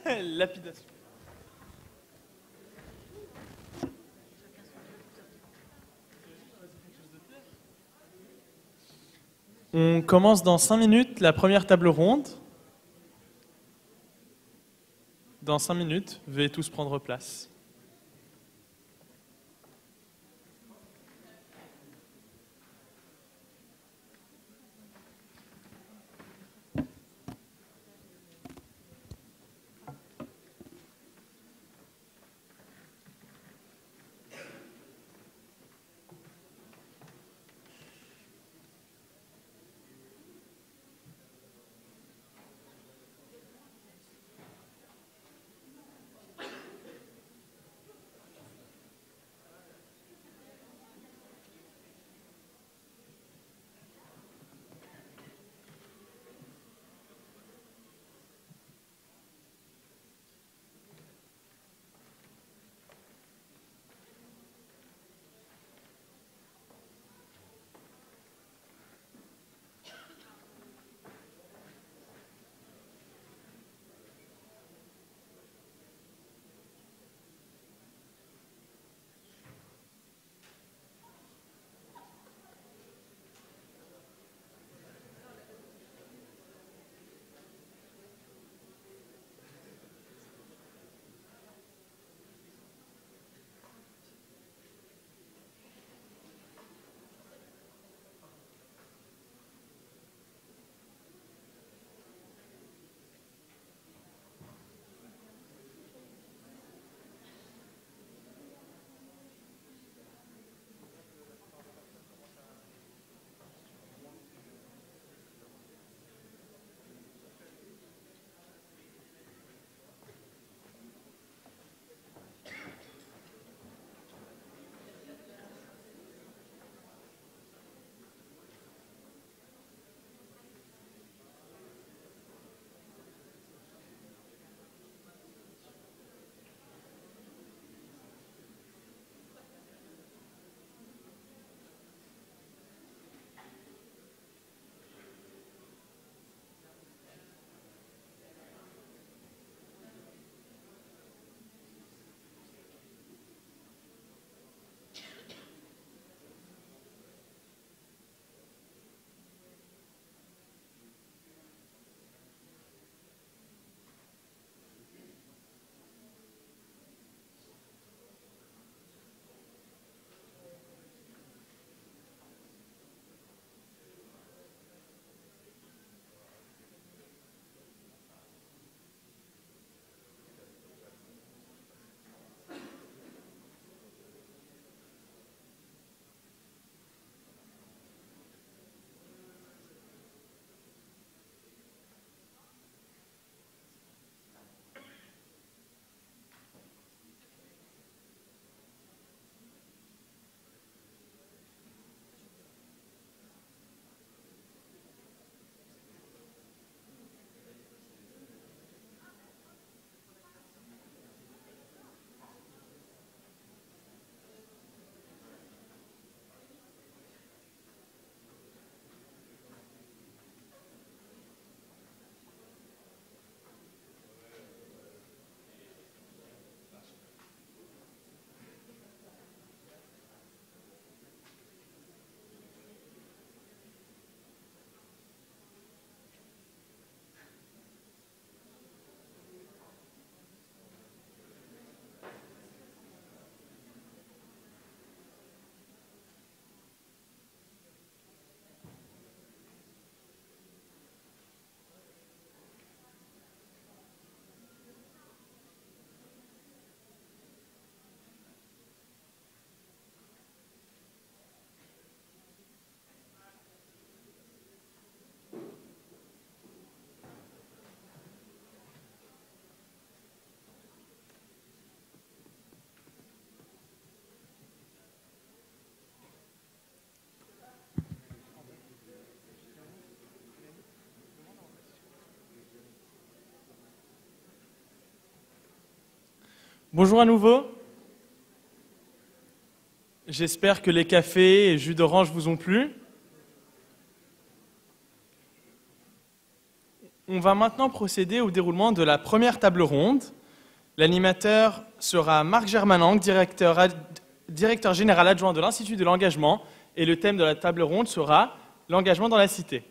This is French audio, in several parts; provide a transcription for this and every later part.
Lapidation. On commence dans 5 minutes la première table ronde. Dans 5 minutes, veuillez tous prendre place. Bonjour à nouveau. J'espère que les cafés et jus d'orange vous ont plu. On va maintenant procéder au déroulement de la première table ronde. L'animateur sera Marc Germanang, directeur général adjoint de l'Institut de l'engagement, et le thème de la table ronde sera l'engagement dans la cité.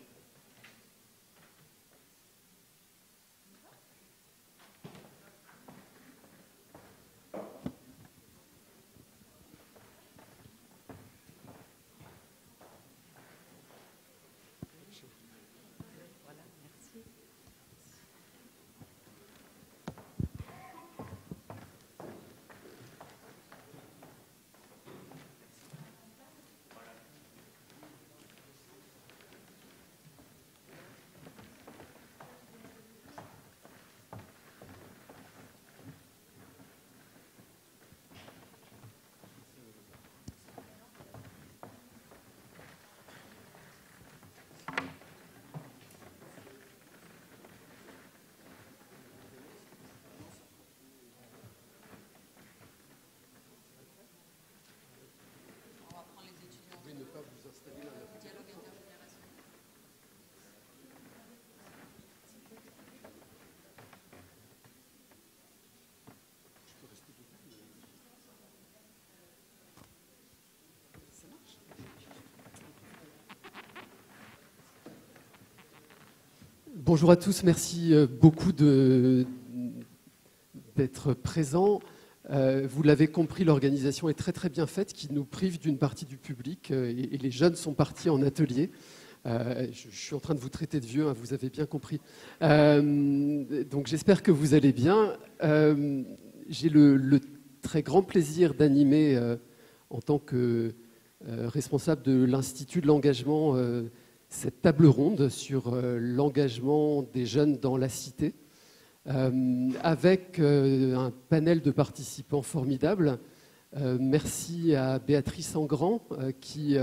Bonjour à tous, merci beaucoup d'être présents. Vous l'avez compris, l'organisation est très bien faite, qui nous prive d'une partie du public et les jeunes sont partis en atelier. Je suis en train de vous traiter de vieux, hein, vous avez bien compris. Donc j'espère que vous allez bien. J'ai le très grand plaisir d'animer en tant que responsable de l'Institut de l'engagement cette table ronde sur l'engagement des jeunes dans la cité, avec un panel de participants formidables. Merci à Béatrice Engrand, qui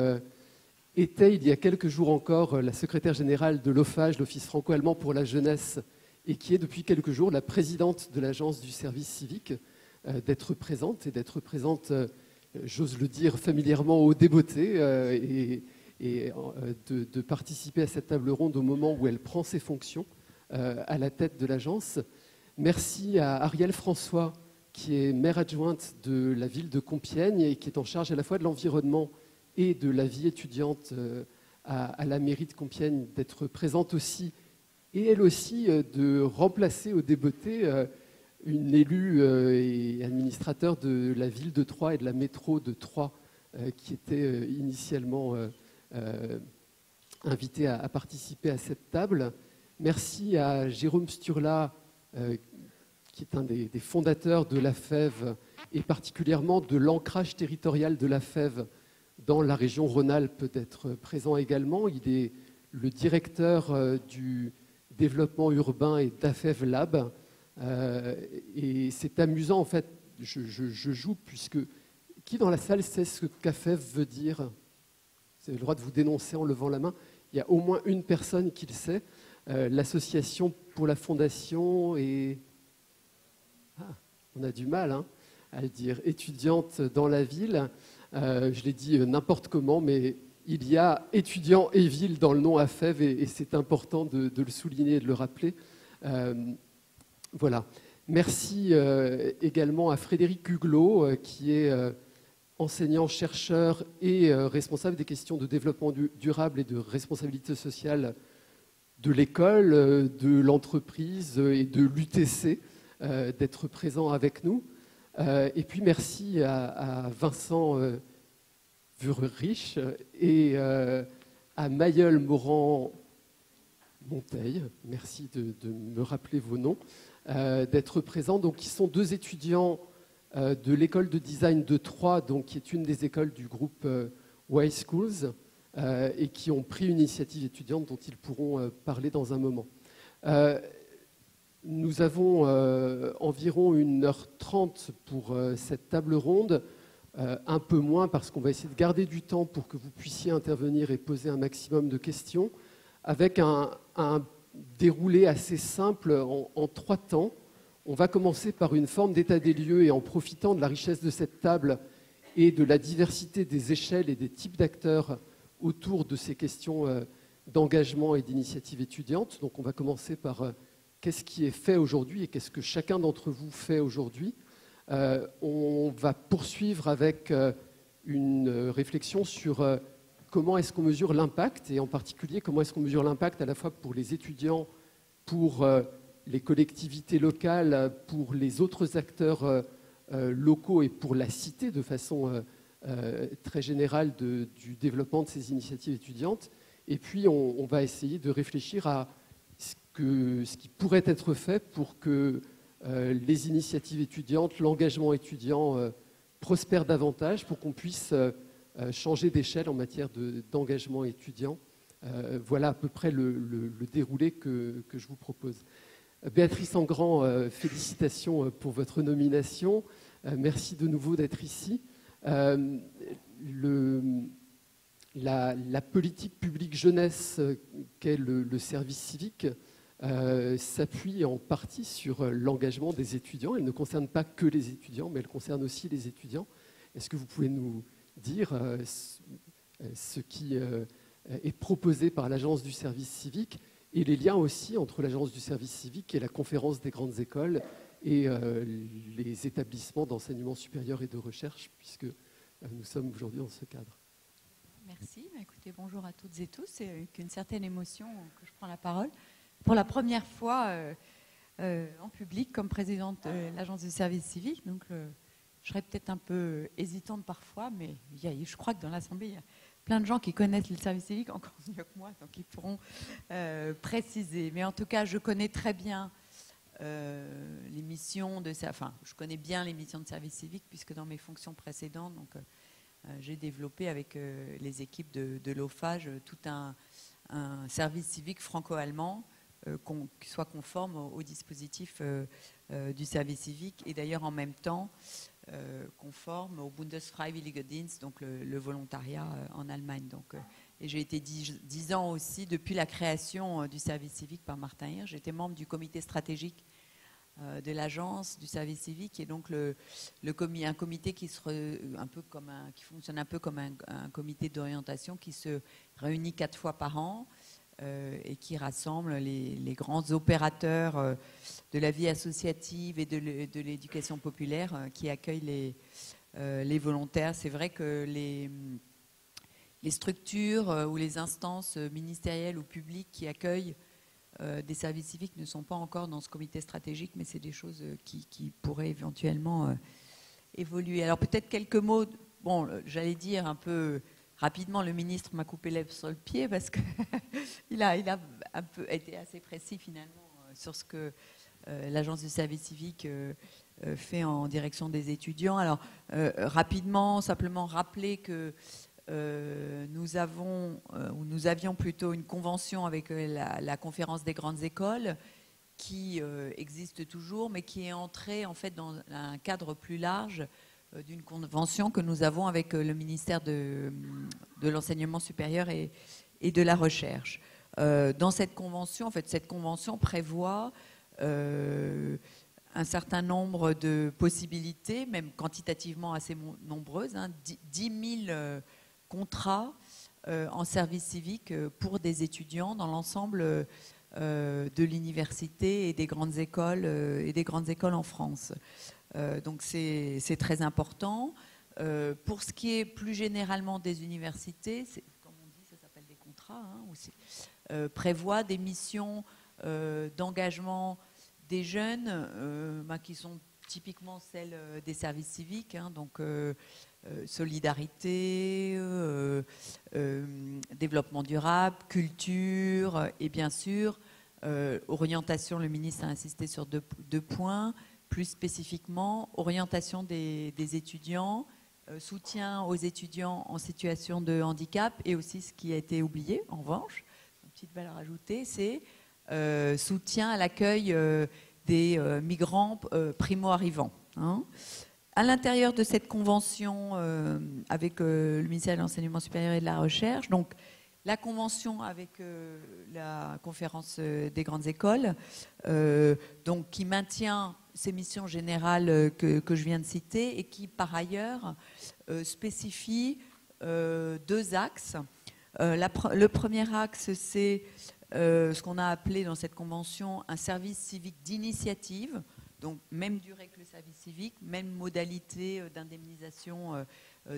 était il y a quelques jours encore la secrétaire générale de l'OFAGE, l'Office franco-allemand pour la jeunesse, et qui est depuis quelques jours la présidente de l'agence du service civique, d'être présente, j'ose le dire familièrement, au débeauté, et de participer à cette table ronde au moment où elle prend ses fonctions à la tête de l'agence. Merci à Arielle François, qui est maire adjointe de la ville de Compiègne et qui est en charge à la fois de l'environnement et de la vie étudiante à la mairie de Compiègne, d'être présente aussi, et elle aussi de remplacer au débeauté une élue et administrateur de la ville de Troyes et de la métro de Troyes, qui était initialement invité à participer à cette table. Merci à Jérôme Sturla, qui est un des fondateurs de la FEV et particulièrement de l'ancrage territorial de la FEV dans la région Rhône-Alpes, d'être présent également. Il est le directeur du développement urbain et d'AFEV Lab. Et c'est amusant, en fait, je joue, puisque qui dans la salle sait ce qu'AFEV veut dire ? Vous avez le droit de vous dénoncer en levant la main. Il y a au moins une personne qui le sait. L'association pour la fondation et... on a du mal à le dire. Étudiante dans la ville. Je l'ai dit n'importe comment, mais il y a étudiant et ville dans le nom AFEV et c'est important de le souligner et de le rappeler. Voilà. Merci également à Frédéric Huglot, qui est enseignant-chercheur et responsable des questions de développement durable et de responsabilité sociale de l'école, de l'entreprise et de l'UTC, d'être présent avec nous. Et puis merci à Vincent Wurrich et à Mayeul Morand-Monteil, merci de me rappeler vos noms, d'être présents. Donc, ils sont deux étudiants de l'école de design de Troyes, donc, qui est une des écoles du groupe Y Schools, et qui ont pris une initiative étudiante dont ils pourront parler dans un moment. Nous avons environ 1h30 pour cette table ronde, un peu moins parce qu'on va essayer de garder du temps pour que vous puissiez intervenir et poser un maximum de questions, avec un déroulé assez simple en 3 temps. On va commencer par une forme d'état des lieux et en profitant de la richesse de cette table et de la diversité des échelles et des types d'acteurs autour de ces questions d'engagement et d'initiative étudiante. Donc on va commencer par qu'est-ce qui est fait aujourd'hui et qu'est-ce que chacun d'entre vous fait aujourd'hui. On va poursuivre avec une réflexion sur comment est-ce qu'on mesure l'impact, et en particulier comment est-ce qu'on mesure l'impact à la fois pour les étudiants, pour les collectivités locales, pour les autres acteurs locaux et pour la cité de façon très générale du développement de ces initiatives étudiantes. Et puis on va essayer de réfléchir à ce qui pourrait être fait pour que les initiatives étudiantes, l'engagement étudiant prospèrent davantage, pour qu'on puisse changer d'échelle en matière d'engagement étudiant. Voilà à peu près le déroulé que je vous propose. Béatrice Engrand, félicitations pour votre nomination. Merci de nouveau d'être ici. La politique publique jeunesse qu'est le service civique s'appuie en partie sur l'engagement des étudiants. Elle ne concerne pas que les étudiants, mais elle concerne aussi les étudiants. Est-ce que vous pouvez nous dire ce qui est proposé par l'Agence du service civique et les liens aussi entre l'Agence du service civique et la conférence des grandes écoles et les établissements d'enseignement supérieur et de recherche, puisque nous sommes aujourd'hui dans ce cadre. Merci. Écoutez, bonjour à toutes et tous. C'est avec une certaine émotion que je prends la parole. Pour la première fois en public comme présidente de l'Agence du service civique. Donc, je serais peut-être un peu hésitante parfois, mais je crois que dans l'Assemblée, il y a plein de gens qui connaissent le service civique encore mieux que moi, donc ils pourront préciser. Mais en tout cas, je connais très bien les missions de ça. Enfin, je connais bien les missions de service civique, puisque dans mes fonctions précédentes, donc, j'ai développé avec les équipes de l'OFAGE tout un service civique franco-allemand qui soit conforme au dispositif du service civique et d'ailleurs en même temps conforme au Bundesfreiwilligendienst, donc le volontariat en Allemagne. Donc, et j'ai été 10 ans aussi depuis la création du service civique par Martin Hirsch. J'étais membre du comité stratégique de l'agence du service civique et donc un comité qui fonctionne un peu comme un comité d'orientation qui se réunit 4 fois par an et qui rassemble les grands opérateurs de la vie associative et de l'éducation populaire qui accueillent les volontaires. C'est vrai que les structures ou les instances ministérielles ou publiques qui accueillent des services civiques ne sont pas encore dans ce comité stratégique, mais c'est des choses qui pourraient éventuellement évoluer. Alors peut-être quelques mots, bon, j'allais dire un peu rapidement, le ministre m'a coupé l'herbe sur le pied parce qu'il a un peu été assez précis finalement sur ce que l'Agence du service civique fait en direction des étudiants. Alors rapidement, simplement rappeler que nous avions plutôt une convention avec la conférence des grandes écoles qui existe toujours, mais qui est entrée en fait dans un cadre plus large d'une convention que nous avons avec le ministère de l'enseignement supérieur et de la recherche. Dans cette convention, en fait, cette convention prévoit un certain nombre de possibilités, même quantitativement assez nombreuses, 10 000 contrats en service civique pour des étudiants dans l'ensemble de l'université et des grandes écoles en France. Donc c'est très important. Pour ce qui est plus généralement des universités, comme on dit, ça s'appelle des contrats, prévoit des missions d'engagement des jeunes qui sont typiquement celles des services civiques, donc solidarité, développement durable, culture et bien sûr orientation. Le ministre a insisté sur deux points. Plus spécifiquement, orientation des étudiants, soutien aux étudiants en situation de handicap et aussi ce qui a été oublié, en revanche, une petite valeur ajoutée, c'est soutien à l'accueil des migrants primo-arrivants. À l'intérieur de cette convention avec le ministère de l'Enseignement supérieur et de la Recherche, donc la convention avec la conférence des grandes écoles, donc qui maintient ces missions générales que je viens de citer et qui, par ailleurs, spécifie 2 axes. Le premier axe, c'est ce qu'on a appelé dans cette convention un service civique d'initiative, donc même durée que le service civique, même modalité d'indemnisation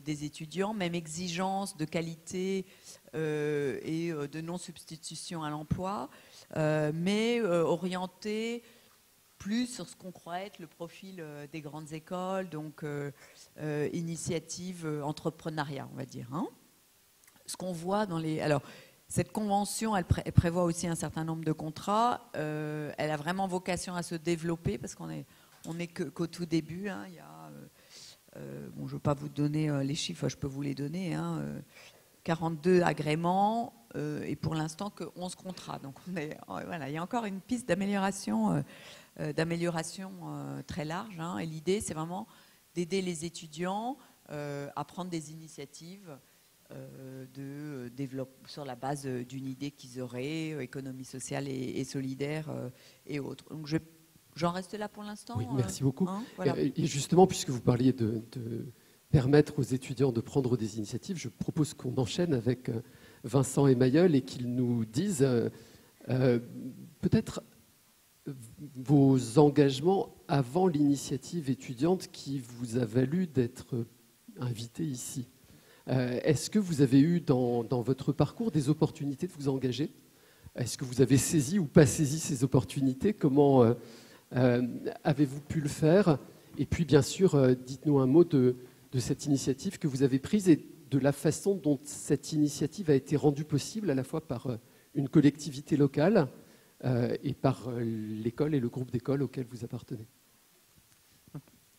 des étudiants, même exigence de qualité et de non-substitution à l'emploi, mais orienté plus sur ce qu'on croit être le profil des grandes écoles, donc initiative, entrepreneuriat, on va dire. Hein. Ce qu'on voit dans les... Alors, cette convention, elle prévoit aussi un certain nombre de contrats. Elle a vraiment vocation à se développer parce qu'on est qu'au tout début. Hein. Il y a, bon, je ne veux pas vous donner les chiffres, je peux vous les donner. Hein. 42 agréments et pour l'instant que 11 contrats. Donc voilà, il y a encore une piste d'amélioration très large. Hein. Et l'idée, c'est vraiment d'aider les étudiants à prendre des initiatives sur la base d'une idée qu'ils auraient, économie sociale et solidaire et autres. Donc j'en reste là pour l'instant. Oui, merci beaucoup. Hein, voilà. Et justement, puisque vous parliez de permettre aux étudiants de prendre des initiatives, je propose qu'on enchaîne avec Vincent et Mayol et qu'ils nous disent peut-être vos engagements avant l'initiative étudiante qui vous a valu d'être invité ici. Est-ce que vous avez eu dans votre parcours des opportunités de vous engager? Est-ce que vous avez saisi ou pas saisi ces opportunités? Comment avez-vous pu le faire? Et puis bien sûr, dites-nous un mot de cette initiative que vous avez prise et de la façon dont cette initiative a été rendue possible à la fois par une collectivité locale et par l'école et le groupe d'écoles auquel vous appartenez.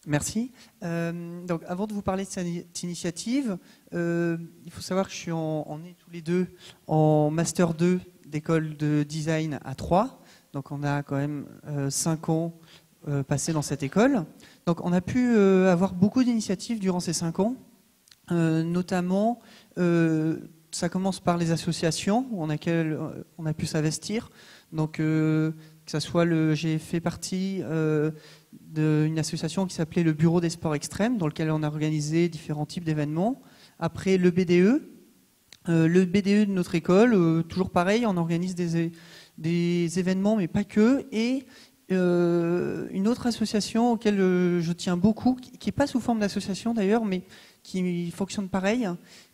Merci. Donc, avant de vous parler de cette initiative, il faut savoir que on est tous les deux en Master 2 d'école de design à Troyes. Donc on a quand même 5 ans passés dans cette école. Donc on a pu avoir beaucoup d'initiatives durant ces 5 ans, notamment ça commence par les associations dans lesquelles on a pu s'investir. Donc que ça soit j'ai fait partie d'une association qui s'appelait le Bureau des sports extrêmes, dans lequel on a organisé différents types d'événements. Après le BDE. Le BDE de notre école, toujours pareil, on organise des événements, mais pas que. Et une autre association auquel je tiens beaucoup, qui n'est pas sous forme d'association d'ailleurs, mais qui fonctionne pareil,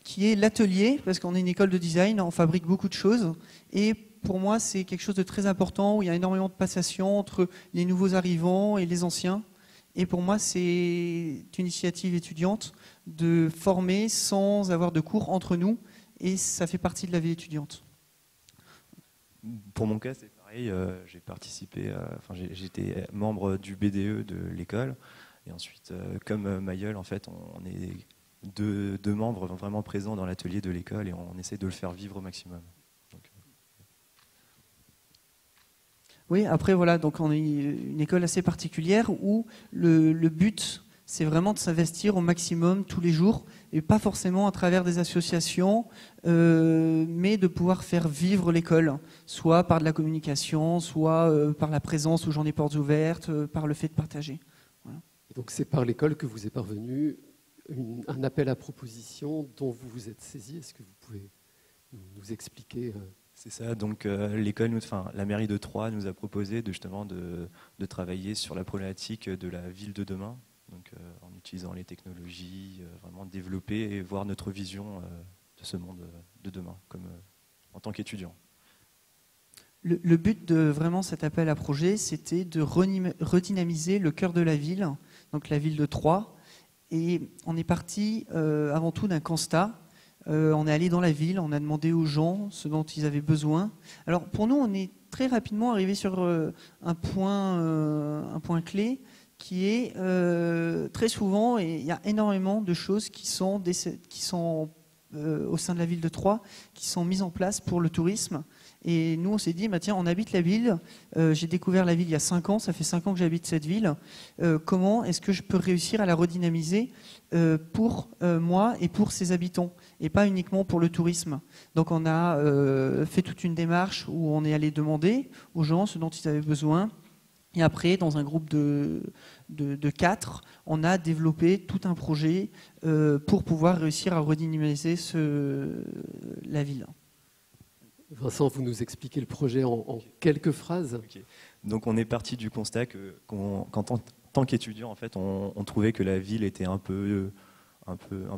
qui est l'atelier, parce qu'on est une école de design, on fabrique beaucoup de choses. Et pour moi, c'est quelque chose de très important, où il y a énormément de passation entre les nouveaux arrivants et les anciens. Et pour moi, c'est une initiative étudiante de former sans avoir de cours entre nous. Et ça fait partie de la vie étudiante. Pour mon cas, c'est pareil. J'ai participé, j'étais membre du BDE de l'école. Et ensuite, comme Mayol, en fait, on est deux membres vraiment présents dans l'atelier de l'école et on essaie de le faire vivre au maximum. Donc, oui, après, voilà, donc on est une école assez particulière où le but, c'est vraiment de s'investir au maximum tous les jours et pas forcément à travers des associations, mais de pouvoir faire vivre l'école, soit par de la communication, soit par la présence aux journées portes ouvertes, par le fait de partager. Voilà. Donc c'est par l'école que vous est parvenu un appel à proposition dont vous vous êtes saisi. Est-ce que vous pouvez nous expliquer C'est ça, donc l'école, la mairie de Troyes nous a proposé justement de travailler sur la problématique de la ville de demain. Donc, en utilisant les technologies, vraiment développer et voir notre vision de ce monde de demain, en tant qu'étudiant. Le but de vraiment cet appel à projet, c'était de redynamiser le cœur de la ville, donc la ville de Troyes. Et on est parti avant tout d'un constat. On est allé dans la ville, on a demandé aux gens ce dont ils avaient besoin. Alors pour nous, on est très rapidement arrivé sur un point clé, qui est très souvent, et il y a énormément de choses qui sont au sein de la ville de Troyes, qui sont mises en place pour le tourisme. Et nous, on s'est dit, bah, tiens, on habite la ville, j'ai découvert la ville il y a 5 ans, ça fait 5 ans que j'habite cette ville, comment est-ce que je peux réussir à la redynamiser pour moi et pour ses habitants, et pas uniquement pour le tourisme. Donc on a fait toute une démarche où on est allé demander aux gens ce dont ils avaient besoin. Et après, dans un groupe de 4, on a développé tout un projet pour pouvoir réussir à redynamiser la ville. Vincent, vous nous expliquez le projet en quelques phrases. Okay. Donc on est parti du constat qu'en tant qu'étudiant, en fait, on trouvait que la ville était un peu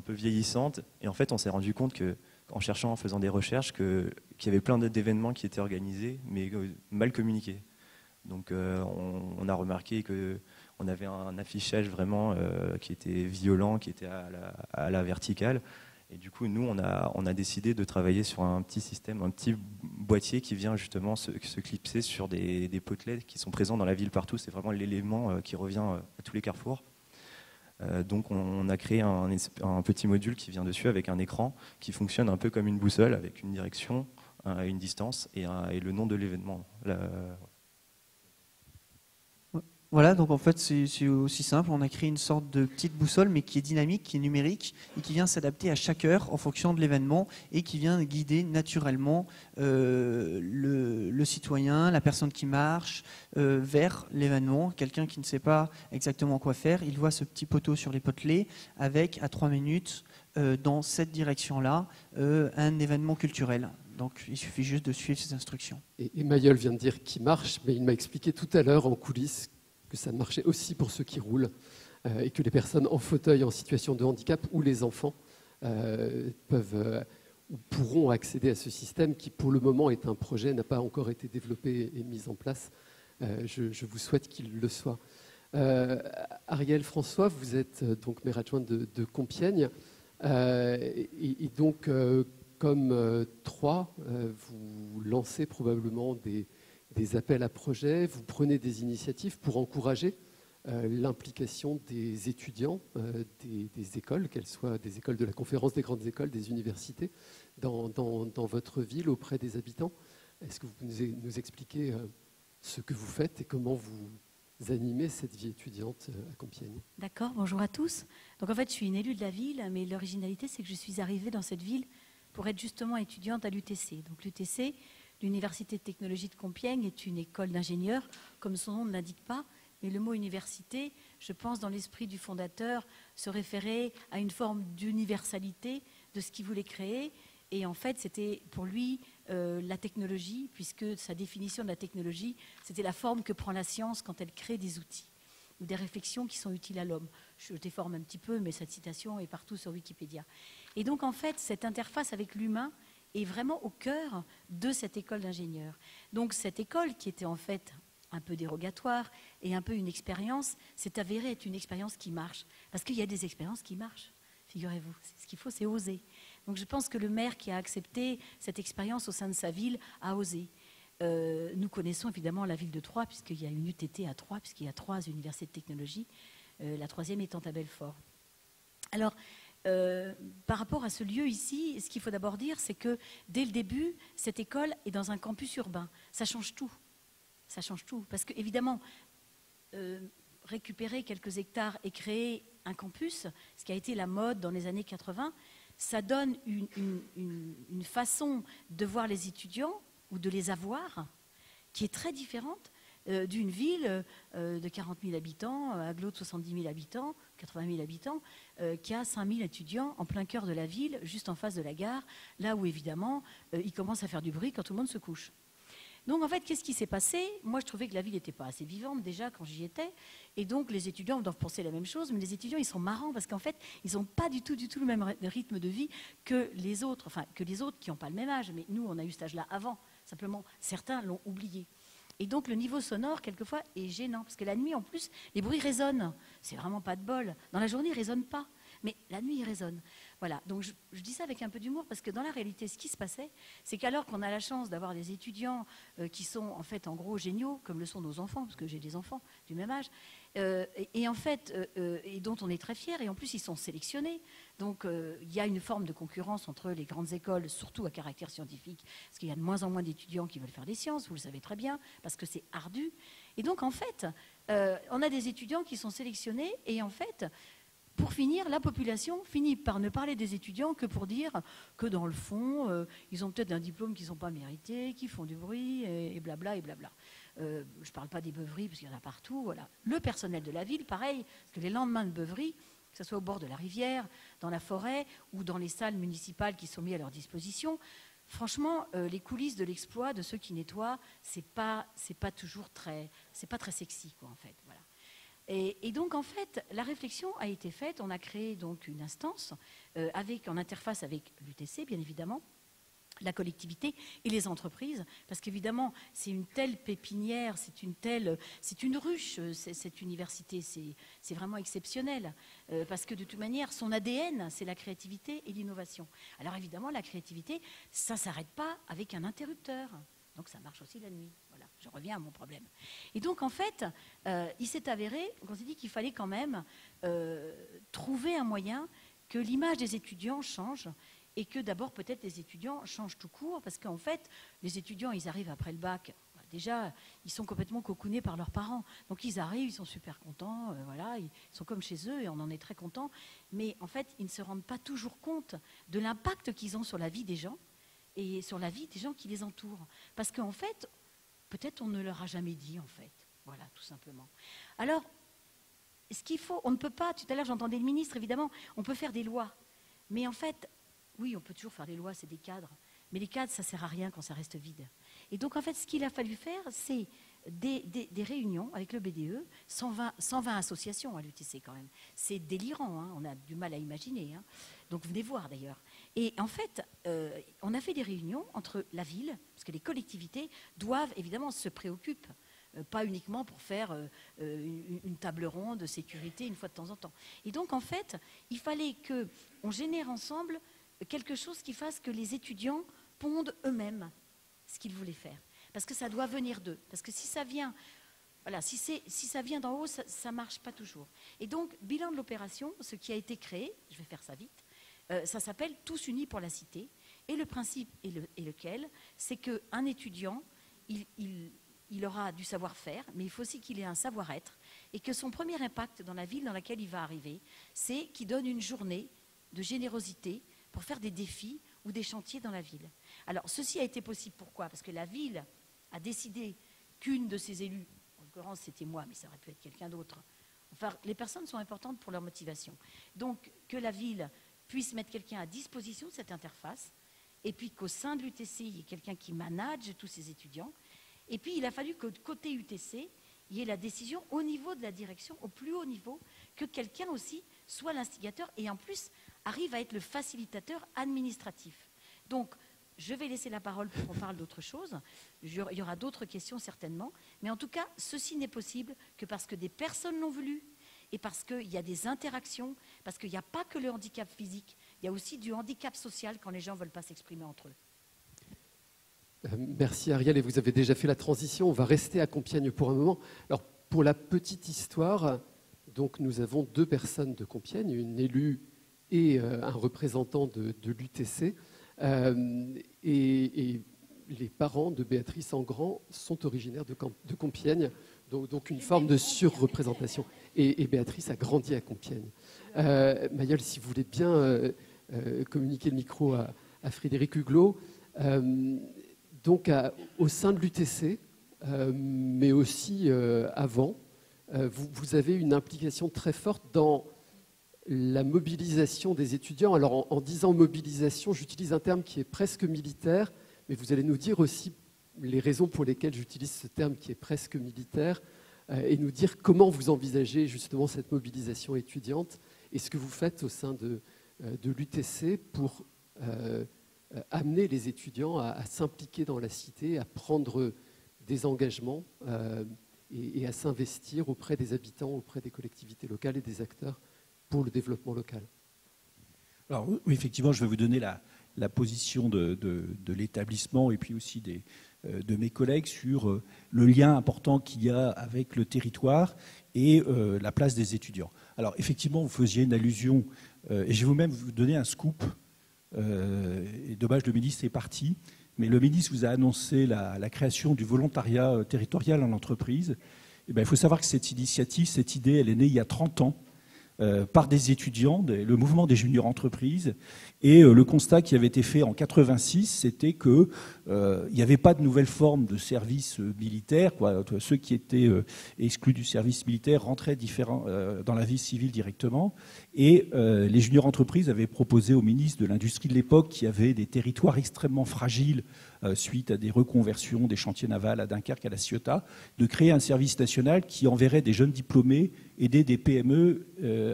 vieillissante. Et en fait, on s'est rendu compte qu'en cherchant, en faisant des recherches, qu'il y avait plein d'événements qui étaient organisés, mais mal communiqués. Donc on a remarqué qu'on avait un affichage vraiment qui était violent, qui était à la verticale. Et du coup, nous, on a décidé de travailler sur un petit système, un petit boîtier qui vient justement se clipser sur des potelets qui sont présents dans la ville partout. C'est vraiment l'élément qui revient à tous les carrefours. Donc on a créé un petit module qui vient dessus avec un écran qui fonctionne un peu comme une boussole avec une direction, une distance et le nom de l'événement. Voilà, donc en fait c'est aussi simple, on a créé une sorte de petite boussole mais qui est dynamique, qui est numérique et qui vient s'adapter à chaque heure en fonction de l'événement et qui vient guider naturellement le citoyen, la personne qui marche vers l'événement. Quelqu'un qui ne sait pas exactement quoi faire, il voit ce petit poteau sur les potelets avec à 3 minutes dans cette direction-là un événement culturel. Donc il suffit juste de suivre ces instructions. Et Mayol vient de dire qu'il marche, mais il m'a expliqué tout à l'heure en coulisses que ça marchait aussi pour ceux qui roulent et que les personnes en fauteuil, en situation de handicap ou les enfants peuvent ou pourront accéder à ce système qui, pour le moment, est un projet, n'a pas encore été développé et mis en place. Je vous souhaite qu'il le soit. Ariel François, vous êtes donc maire adjointe de Compiègne et donc, comme Troyes, vous lancez probablement des appels à projets, vous prenez des initiatives pour encourager l'implication des étudiants des écoles, qu'elles soient des écoles de la conférence des grandes écoles, des universités, dans votre ville, auprès des habitants. Est-ce que vous pouvez nous expliquer ce que vous faites et comment vous animez cette vie étudiante à Compiègne? D'accord, bonjour à tous. Donc en fait, je suis une élue de la ville, mais l'originalité, c'est que je suis arrivée dans cette ville pour être justement étudiante à l'UTC. Donc l'UTC, l'Université de technologie de Compiègne, est une école d'ingénieurs, comme son nom ne l'indique pas, mais le mot université, je pense, dans l'esprit du fondateur, se référait à une forme d'universalité de ce qu'il voulait créer. Et en fait, c'était pour lui la technologie, puisque sa définition de la technologie, c'était la forme que prend la science quand elle crée des outils ou des réflexions qui sont utiles à l'homme. Je déforme un petit peu, mais cette citation est partout sur Wikipédia. Et donc, en fait, cette interface avec l'humain est vraiment au cœur de cette école d'ingénieurs. Donc, cette école, qui était en fait un peu dérogatoire et un peu une expérience, s'est avérée être une expérience qui marche. Parce qu'il y a des expériences qui marchent, figurez-vous. Ce qu'il faut, c'est oser. Donc, je pense que le maire qui a accepté cette expérience au sein de sa ville a osé. Nous connaissons évidemment la ville de Troyes, puisqu'il y a une UTT à Troyes, puisqu'il y a 3 universités de technologie, la 3e étant à Belfort. Alors, par rapport à ce lieu ici, ce qu'il faut d'abord dire, c'est que dès le début, cette école est dans un campus urbain. Ça change tout. Ça change tout. Parce qu'évidemment, récupérer quelques hectares et créer un campus, ce qui a été la mode dans les années 80, ça donne une façon de voir les étudiants ou de les avoir qui est très différente d'une ville de 40 000 habitants, aglo de 70 000 habitants, 80 000 habitants, qui a 5 000 étudiants en plein cœur de la ville, juste en face de la gare, là où évidemment il commence à faire du bruit quand tout le monde se couche. Donc en fait, qu'est-ce qui s'est passé? Moi, je trouvais que la ville n'était pas assez vivante déjà quand j'y étais, et donc les étudiants doivent penser la même chose, mais les étudiants, ils sont marrants parce qu'en fait, ils n'ont pas du tout le même rythme de vie que les autres, enfin que les autres qui n'ont pas le même âge, mais nous, on a eu cet âge-là avant, simplement, certains l'ont oublié. Et donc le niveau sonore, quelquefois, est gênant, parce que la nuit, en plus, les bruits résonnent. C'est vraiment pas de bol. Dans la journée, ils ne résonnent pas, mais la nuit, ils résonnent. Voilà, donc je dis ça avec un peu d'humour, parce que dans la réalité, ce qui se passait, c'est qu'alors qu'on a la chance d'avoir des étudiants qui sont en fait en gros géniaux, comme le sont nos enfants, parce que j'ai des enfants du même âge, et en fait, et dont on est très fiers, et en plus ils sont sélectionnés. Donc il y a une forme de concurrence entre les grandes écoles, surtout à caractère scientifique, parce qu'il y a de moins en moins d'étudiants qui veulent faire des sciences, vous le savez très bien, parce que c'est ardu. Et donc en fait, on a des étudiants qui sont sélectionnés, et en fait, pour finir, la population finit par ne parler des étudiants que pour dire que dans le fond, ils ont peut-être un diplôme qu'ils n'ont pas mérité, qu'ils font du bruit, et blabla, et blabla. je ne parle pas des beuveries, parce qu'il y en a partout. Voilà. Le personnel de la ville, pareil, parce que les lendemains de beuverie, que ce soit au bord de la rivière, dans la forêt ou dans les salles municipales qui sont mises à leur disposition, franchement, les coulisses de l'exploit de ceux qui nettoient, c'est pas toujours très sexy, quoi, en fait. Voilà. Et donc, en fait, la réflexion a été faite. On a créé donc une instance en interface avec l'UTC, bien évidemment, la collectivité et les entreprises, parce qu'évidemment, c'est une telle pépinière, c'est une ruche, cette université, c'est vraiment exceptionnel, parce que de toute manière, son ADN, c'est la créativité et l'innovation. Alors évidemment, la créativité, ça ne s'arrête pas avec un interrupteur, donc ça marche aussi la nuit. Voilà, je reviens à mon problème. Et donc, en fait, il s'est avéré qu'on s'est dit qu'il fallait quand même trouver un moyen que l'image des étudiants change, et que d'abord peut-être les étudiants changent tout court, parce qu'en fait, les étudiants, ils arrivent après le bac, déjà, ils sont complètement cocoonés par leurs parents. Donc ils arrivent, ils sont super contents, voilà, ils sont comme chez eux et on en est très contents. Mais en fait, ils ne se rendent pas toujours compte de l'impact qu'ils ont sur la vie des gens et sur la vie des gens qui les entourent. Parce qu'en fait, peut-être on ne leur a jamais dit, en fait. Voilà, tout simplement. Alors, ce qu'il faut, on ne peut pas, tout à l'heure j'entendais le ministre, évidemment, on peut faire des lois. Mais en fait, oui, on peut toujours faire des lois, c'est des cadres. Mais les cadres, ça ne sert à rien quand ça reste vide. Et donc, en fait, ce qu'il a fallu faire, c'est des réunions avec le BDE, 120 associations à l'UTC quand même. C'est délirant, hein, on a du mal à imaginer. Hein. Donc, venez voir d'ailleurs. Et en fait, on a fait des réunions entre la ville, parce que les collectivités doivent évidemment se préoccuper. Pas uniquement pour faire une table ronde de sécurité une fois de temps en temps. Et donc, en fait, il fallait qu'on génère ensemble quelque chose qui fasse que les étudiants pondent eux-mêmes ce qu'ils voulaient faire. Parce que ça doit venir d'eux. Parce que si ça vient, voilà, si ça vient d'en haut, ça ne marche pas toujours. Et donc, bilan de l'opération, ce qui a été créé, je vais faire ça vite, ça s'appelle « Tous unis pour la cité ». Et le principe est lequel? C'est qu'un étudiant, il aura du savoir-faire, mais il faut aussi qu'il ait un savoir-être, et que son premier impact dans la ville dans laquelle il va arriver, c'est qu'il donne une journée de générosité pour faire des défis ou des chantiers dans la ville. Alors, ceci a été possible, pourquoi? Parce que la ville a décidé qu'une de ses élus, en l'occurrence c'était moi, mais ça aurait pu être quelqu'un d'autre, enfin, les personnes sont importantes pour leur motivation. Donc, que la ville puisse mettre quelqu'un à disposition de cette interface, et puis qu'au sein de l'UTC, il y ait quelqu'un qui manage tous ces étudiants. Et puis, il a fallu que côté UTC, il y ait la décision au niveau de la direction, au plus haut niveau, que quelqu'un aussi soit l'instigateur et en plus arrive à être le facilitateur administratif. Donc, je vais laisser la parole pour qu'on parle d'autre chose. Il y aura d'autres questions certainement. Mais en tout cas, ceci n'est possible que parce que des personnes l'ont voulu et parce qu'il y a des interactions, parce qu'il n'y a pas que le handicap physique, il y a aussi du handicap social quand les gens ne veulent pas s'exprimer entre eux. Merci Ariel, et vous avez déjà fait la transition. On va rester à Compiègne pour un moment. Alors, pour la petite histoire, donc, nous avons deux personnes de Compiègne, une élue et un représentant de l'UTC. Et les parents de Béatrice Engrand sont originaires de Compiègne, donc une forme de surreprésentation. Et Béatrice a grandi à Compiègne. Mayol, si vous voulez bien communiquer le micro à Frédéric Huglot. Donc, au sein de l'UTC, mais aussi avant, vous avez une implication très forte dans la mobilisation des étudiants. Alors, en disant mobilisation, j'utilise un terme qui est presque militaire, mais vous allez nous dire aussi les raisons pour lesquelles j'utilise ce terme qui est presque militaire, et nous dire comment vous envisagez justement cette mobilisation étudiante et ce que vous faites au sein de l'UTC pour amener les étudiants à s'impliquer dans la cité, à prendre des engagements et à s'investir auprès des habitants, auprès des collectivités locales et des acteurs pour le développement local. Alors oui, effectivement, je vais vous donner la position de l'établissement et puis aussi de mes collègues sur le lien important qu'il y a avec le territoire et la place des étudiants. Alors effectivement, vous faisiez une allusion, et je vais vous-même vous donner un scoop. Et dommage, le ministre est parti, mais le ministre vous a annoncé la création du volontariat territorial en entreprise. Et bien, il faut savoir que cette initiative, cette idée, elle est née il y a 30 ans par des étudiants, le mouvement des juniors entreprises. Et le constat qui avait été fait en 86, c'était qu'il n'y avait pas de nouvelle forme de service militaire. Ceux qui étaient exclus du service militaire rentraient dans la vie civile directement. Et les juniors entreprises avaient proposé au ministre de l'Industrie de l'époque, qui avait des territoires extrêmement fragiles suite à des reconversions des chantiers navals à Dunkerque, à La Ciotat, de créer un service national qui enverrait des jeunes diplômés aider des PME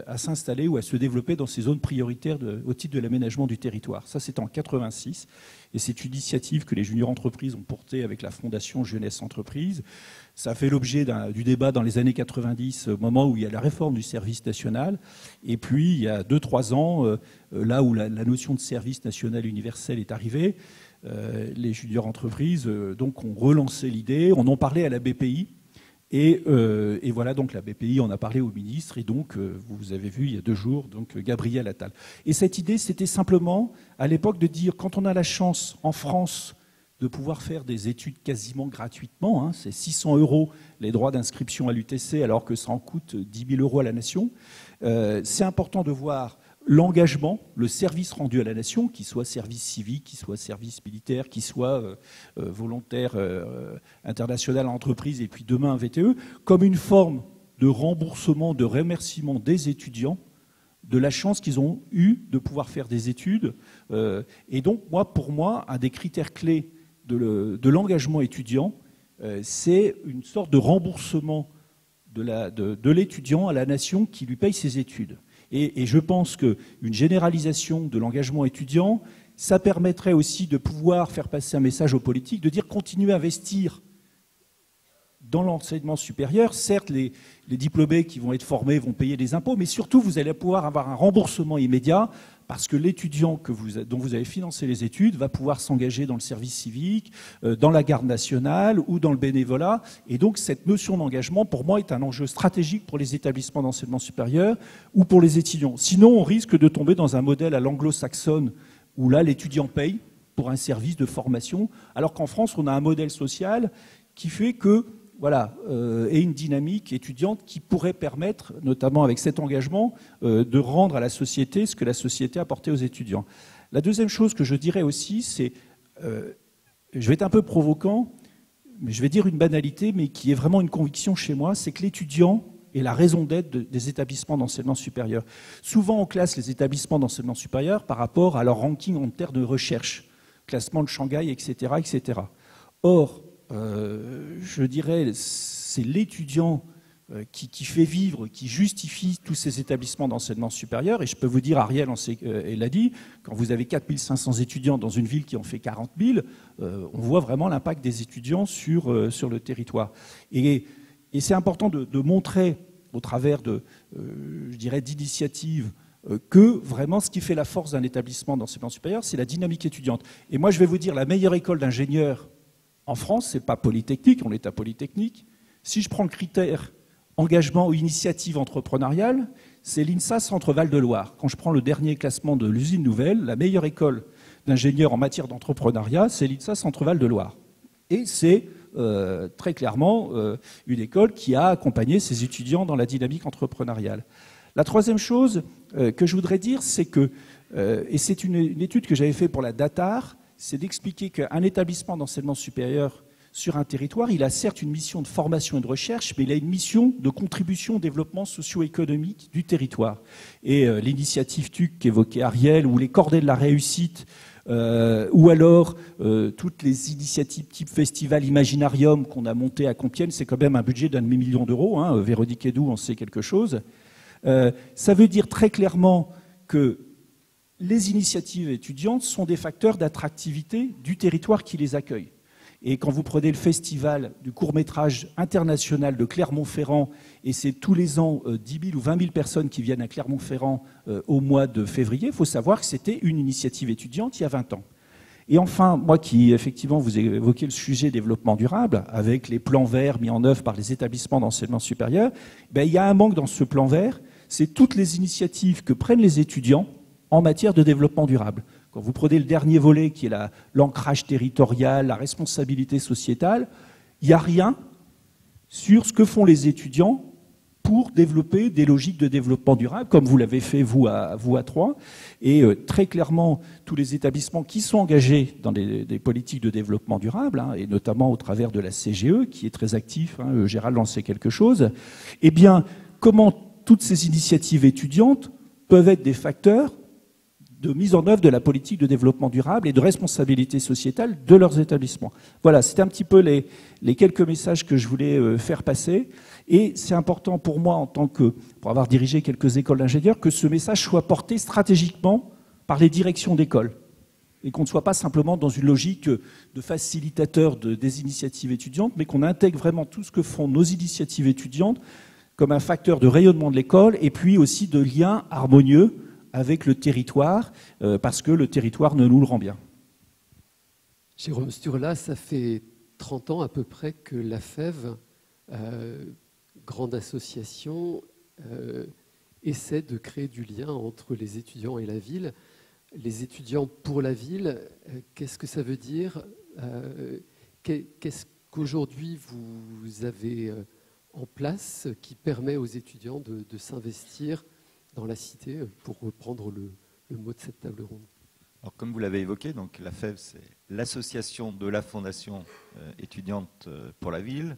à s'installer ou à se développer dans ces zones prioritaires au titre de l'aménagement du territoire. Ça, c'était en 86. Et c'est une initiative que les juniors entreprises ont portée avec la Fondation Jeunesse Entreprise. Ça a fait l'objet du débat dans les années 90, au moment où il y a la réforme du service national. Et puis, il y a 2-3 ans, là où la notion de service national universel est arrivée, les juniors entreprises donc, ont relancé l'idée. On en parlait à la BPI. Et voilà, donc la BPI en a parlé au ministre, et donc vous avez vu il y a 2 jours, donc Gabriel Attal. Et cette idée, c'était simplement à l'époque de dire, quand on a la chance en France de pouvoir faire des études quasiment gratuitement, c'est 600 € les droits d'inscription à l'UTC, alors que ça en coûte 10 000 € à la nation, c'est important de voir l'engagement, le service rendu à la nation, qu'il soit service civique, qu'il soit service militaire, qu'il soit volontaire international en entreprise et puis demain un VTE, comme une forme de remboursement, de remerciement des étudiants de la chance qu'ils ont eue de pouvoir faire des études. Et donc, pour moi, un des critères clés de l'engagement étudiant, c'est une sorte de remboursement de l'étudiant à la nation qui lui paye ses études. Et je pense qu'une généralisation de l'engagement étudiant, ça permettrait aussi de pouvoir faire passer un message aux politiques, de dire continuez à investir dans l'enseignement supérieur. Certes, les diplômés qui vont être formés vont payer des impôts, mais surtout, vous allez pouvoir avoir un remboursement immédiat parce que l'étudiant dont vous avez financé les études va pouvoir s'engager dans le service civique, dans la garde nationale ou dans le bénévolat. Et donc, cette notion d'engagement, pour moi, est un enjeu stratégique pour les établissements d'enseignement supérieur ou pour les étudiants. Sinon, on risque de tomber dans un modèle à l'anglo-saxonne où là, l'étudiant paye pour un service de formation, alors qu'en France, on a un modèle social qui fait que et une dynamique étudiante qui pourrait permettre, notamment avec cet engagement, de rendre à la société ce que la société a apporté aux étudiants. La deuxième chose que je dirais aussi, c'est, je vais être un peu provoquant, mais je vais dire une banalité, mais qui est vraiment une conviction chez moi, c'est que l'étudiant est la raison d'être des établissements d'enseignement supérieur. Souvent, on classe les établissements d'enseignement supérieur par rapport à leur ranking en termes de recherche, classement de Shanghai, etc., etc. Or, je dirais, c'est l'étudiant qui fait vivre, qui justifie tous ces établissements d'enseignement supérieur. Et je peux vous dire, Ariel l'a dit, quand vous avez 4500 étudiants dans une ville qui en fait 40 000, on voit vraiment l'impact des étudiants sur le territoire. Et c'est important de montrer, au travers d'initiatives, que vraiment ce qui fait la force d'un établissement d'enseignement supérieur, c'est la dynamique étudiante. Et moi, je vais vous dire, la meilleure école d'ingénieurs en France, ce n'est pas Polytechnique, on est à Polytechnique. Si je prends le critère engagement ou initiative entrepreneuriale, c'est l'INSA Centre Val-de-Loire. Quand je prends le dernier classement de l'usine nouvelle, la meilleure école d'ingénieurs en matière d'entrepreneuriat, c'est l'INSA Centre Val-de-Loire. Et c'est très clairement une école qui a accompagné ses étudiants dans la dynamique entrepreneuriale. La troisième chose que je voudrais dire, c'est que, et c'est une étude que j'avais faite pour la DATAR, c'est d'expliquer qu'un établissement d'enseignement supérieur sur un territoire, il a certes une mission de formation et de recherche, mais il a une mission de contribution au développement socio-économique du territoire. Et l'initiative TUC qu'évoquait Ariel, ou les cordées de la réussite, ou alors toutes les initiatives type festival Imaginarium qu'on a monté à Compiègne, c'est quand même un budget d'1,5 million d'euros. Véronique Hédoux en sait quelque chose. Ça veut dire très clairement que les initiatives étudiantes sont des facteurs d'attractivité du territoire qui les accueille. Et quand vous prenez le festival du court-métrage international de Clermont-Ferrand, et c'est tous les ans 10 000 ou 20 000 personnes qui viennent à Clermont-Ferrand au mois de février, il faut savoir que c'était une initiative étudiante il y a 20 ans. Et enfin, moi qui, effectivement, vous évoquez le sujet développement durable, avec les plans verts mis en œuvre par les établissements d'enseignement supérieur, il y a un manque dans ce plan vert, c'est toutes les initiatives que prennent les étudiants en matière de développement durable. Quand vous prenez le dernier volet, qui est l'ancrage territorial, la responsabilité sociétale, il n'y a rien sur ce que font les étudiants pour développer des logiques de développement durable, comme vous l'avez fait vous à Troyes. Et très clairement, tous les établissements qui sont engagés dans des politiques de développement durable, hein, et notamment au travers de la CGE, qui est très actif, hein, Gérald en sait quelque chose, eh bien, comment toutes ces initiatives étudiantes peuvent être des facteurs de mise en œuvre de la politique de développement durable et de responsabilité sociétale de leurs établissements. Voilà, c'était un petit peu les quelques messages que je voulais faire passer. Et c'est important pour moi, pour avoir dirigé quelques écoles d'ingénieurs, que ce message soit porté stratégiquement par les directions d'école. Et qu'on ne soit pas simplement dans une logique de facilitateur des initiatives étudiantes, mais qu'on intègre vraiment tout ce que font nos initiatives étudiantes comme un facteur de rayonnement de l'école et puis aussi de lien harmonieux avec le territoire, parce que le territoire nous le rend bien. Jérôme Sturla, ça fait 30 ans à peu près que la FEV, grande association, essaie de créer du lien entre les étudiants et la ville. Les étudiants pour la ville, qu'est-ce que ça veut dire? Qu'est-ce qu'aujourd'hui vous avez en place qui permet aux étudiants de s'investir dans la cité, pour reprendre le mot de cette table ronde? Alors, comme vous l'avez évoqué, donc la FEV, c'est l'association de la Fondation étudiante pour la ville.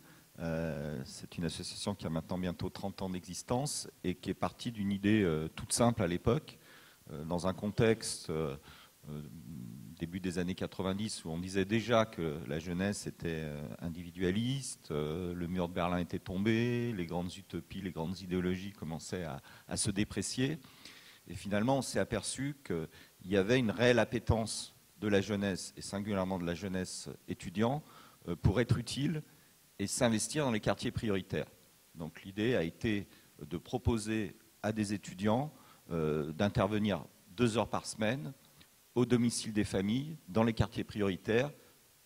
C'est une association qui a maintenant bientôt 30 ans d'existence et qui est partie d'une idée toute simple à l'époque, dans un contexte début des années 90 où on disait déjà que la jeunesse était individualiste, le mur de Berlin était tombé, les grandes utopies, les grandes idéologies commençaient à se déprécier. Et finalement, on s'est aperçu qu'il y avait une réelle appétence de la jeunesse, et singulièrement de la jeunesse étudiante, pour être utile et s'investir dans les quartiers prioritaires. Donc l'idée a été de proposer à des étudiants d'intervenir 2 heures par semaine au domicile des familles, dans les quartiers prioritaires,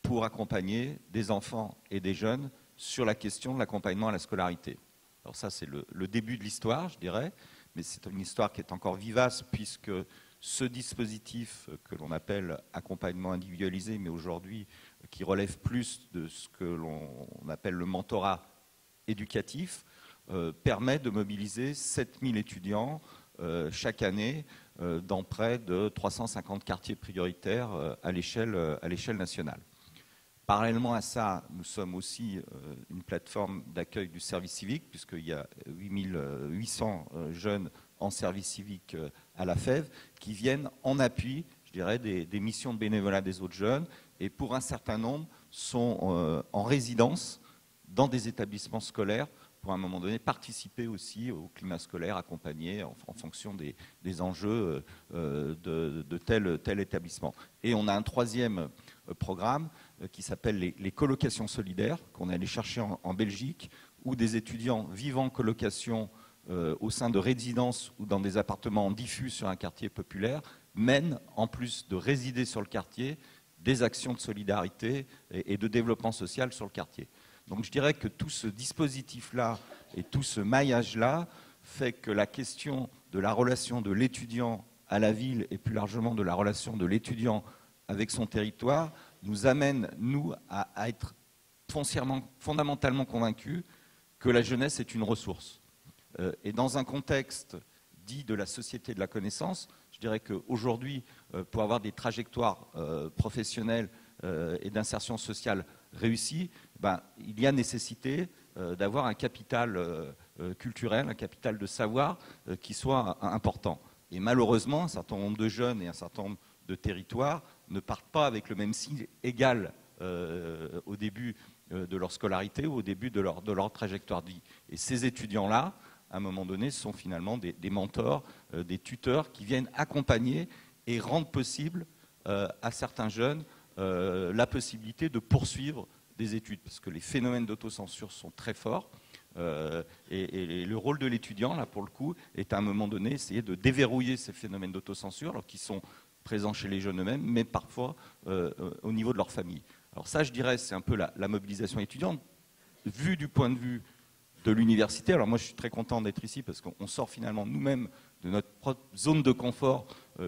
pour accompagner des enfants et des jeunes sur la question de l'accompagnement à la scolarité. Alors ça, c'est le début de l'histoire, je dirais, mais c'est une histoire qui est encore vivace, puisque ce dispositif que l'on appelle accompagnement individualisé, mais aujourd'hui qui relève plus de ce que l'on appelle le mentorat éducatif, permet de mobiliser 7000 étudiants chaque année dans près de 350 quartiers prioritaires à l'échelle nationale. Parallèlement à ça, nous sommes aussi une plateforme d'accueil du service civique, puisqu'il y a 8800 jeunes en service civique à la FEV qui viennent en appui, je dirais, des missions de bénévolat des autres jeunes, et pour un certain nombre sont en résidence dans des établissements scolaires pour à un moment donné participer aussi au climat scolaire, accompagner en fonction des enjeux de tel établissement. Et on a un troisième programme qui s'appelle les colocations solidaires, qu'on est allé chercher en Belgique, où des étudiants vivant en colocation au sein de résidences ou dans des appartements diffus sur un quartier populaire mènent, en plus de résider sur le quartier, des actions de solidarité et de développement social sur le quartier. Donc je dirais que tout ce dispositif-là et tout ce maillage-là fait que la question de la relation de l'étudiant à la ville et plus largement de la relation de l'étudiant avec son territoire nous amène, nous, à être fondamentalement convaincus que la jeunesse est une ressource. Et dans un contexte dit de la société de la connaissance, je dirais qu'aujourd'hui, pour avoir des trajectoires professionnelles et d'insertion sociale réussies, il y a nécessité d'avoir un capital culturel, un capital de savoir qui soit important. Et malheureusement, un certain nombre de jeunes et un certain nombre de territoires ne partent pas avec le même signe égal au début de leur scolarité ou au début de leur trajectoire de vie. Et ces étudiants-là, à un moment donné, sont finalement des mentors, des tuteurs qui viennent accompagner et rendre possible à certains jeunes la possibilité de poursuivre des études, parce que les phénomènes d'autocensure sont très forts, et le rôle de l'étudiant, là pour le coup, est à un moment donné essayer de déverrouiller ces phénomènes d'autocensure, alors qu'ils sont présents chez les jeunes eux-mêmes, mais parfois au niveau de leur famille. Alors ça, je dirais, c'est un peu la mobilisation étudiante, vue du point de vue de l'université. Alors moi, je suis très content d'être ici, parce qu'on sort finalement nous-mêmes de notre propre zone de confort,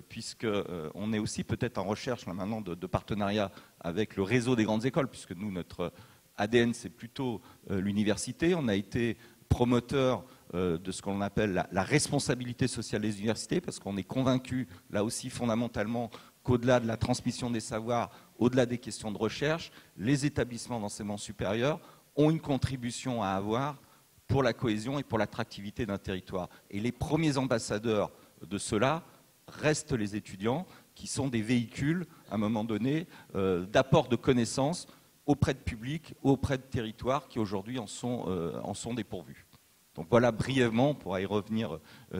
puisqu'on est aussi peut-être en recherche là, maintenant de partenariat avec le réseau des grandes écoles, puisque nous, notre ADN, c'est plutôt l'université. On a été promoteur de ce qu'on appelle la responsabilité sociale des universités, parce qu'on est convaincu, là aussi fondamentalement, qu'au-delà de la transmission des savoirs, au-delà des questions de recherche, les établissements d'enseignement supérieur ont une contribution à avoir pour la cohésion et pour l'attractivité d'un territoire. Et les premiers ambassadeurs de cela restent les étudiants, qui sont des véhicules, à un moment donné, d'apport de connaissances auprès de publics, auprès de territoires qui aujourd'hui en sont dépourvus. Donc voilà brièvement, on pourra y revenir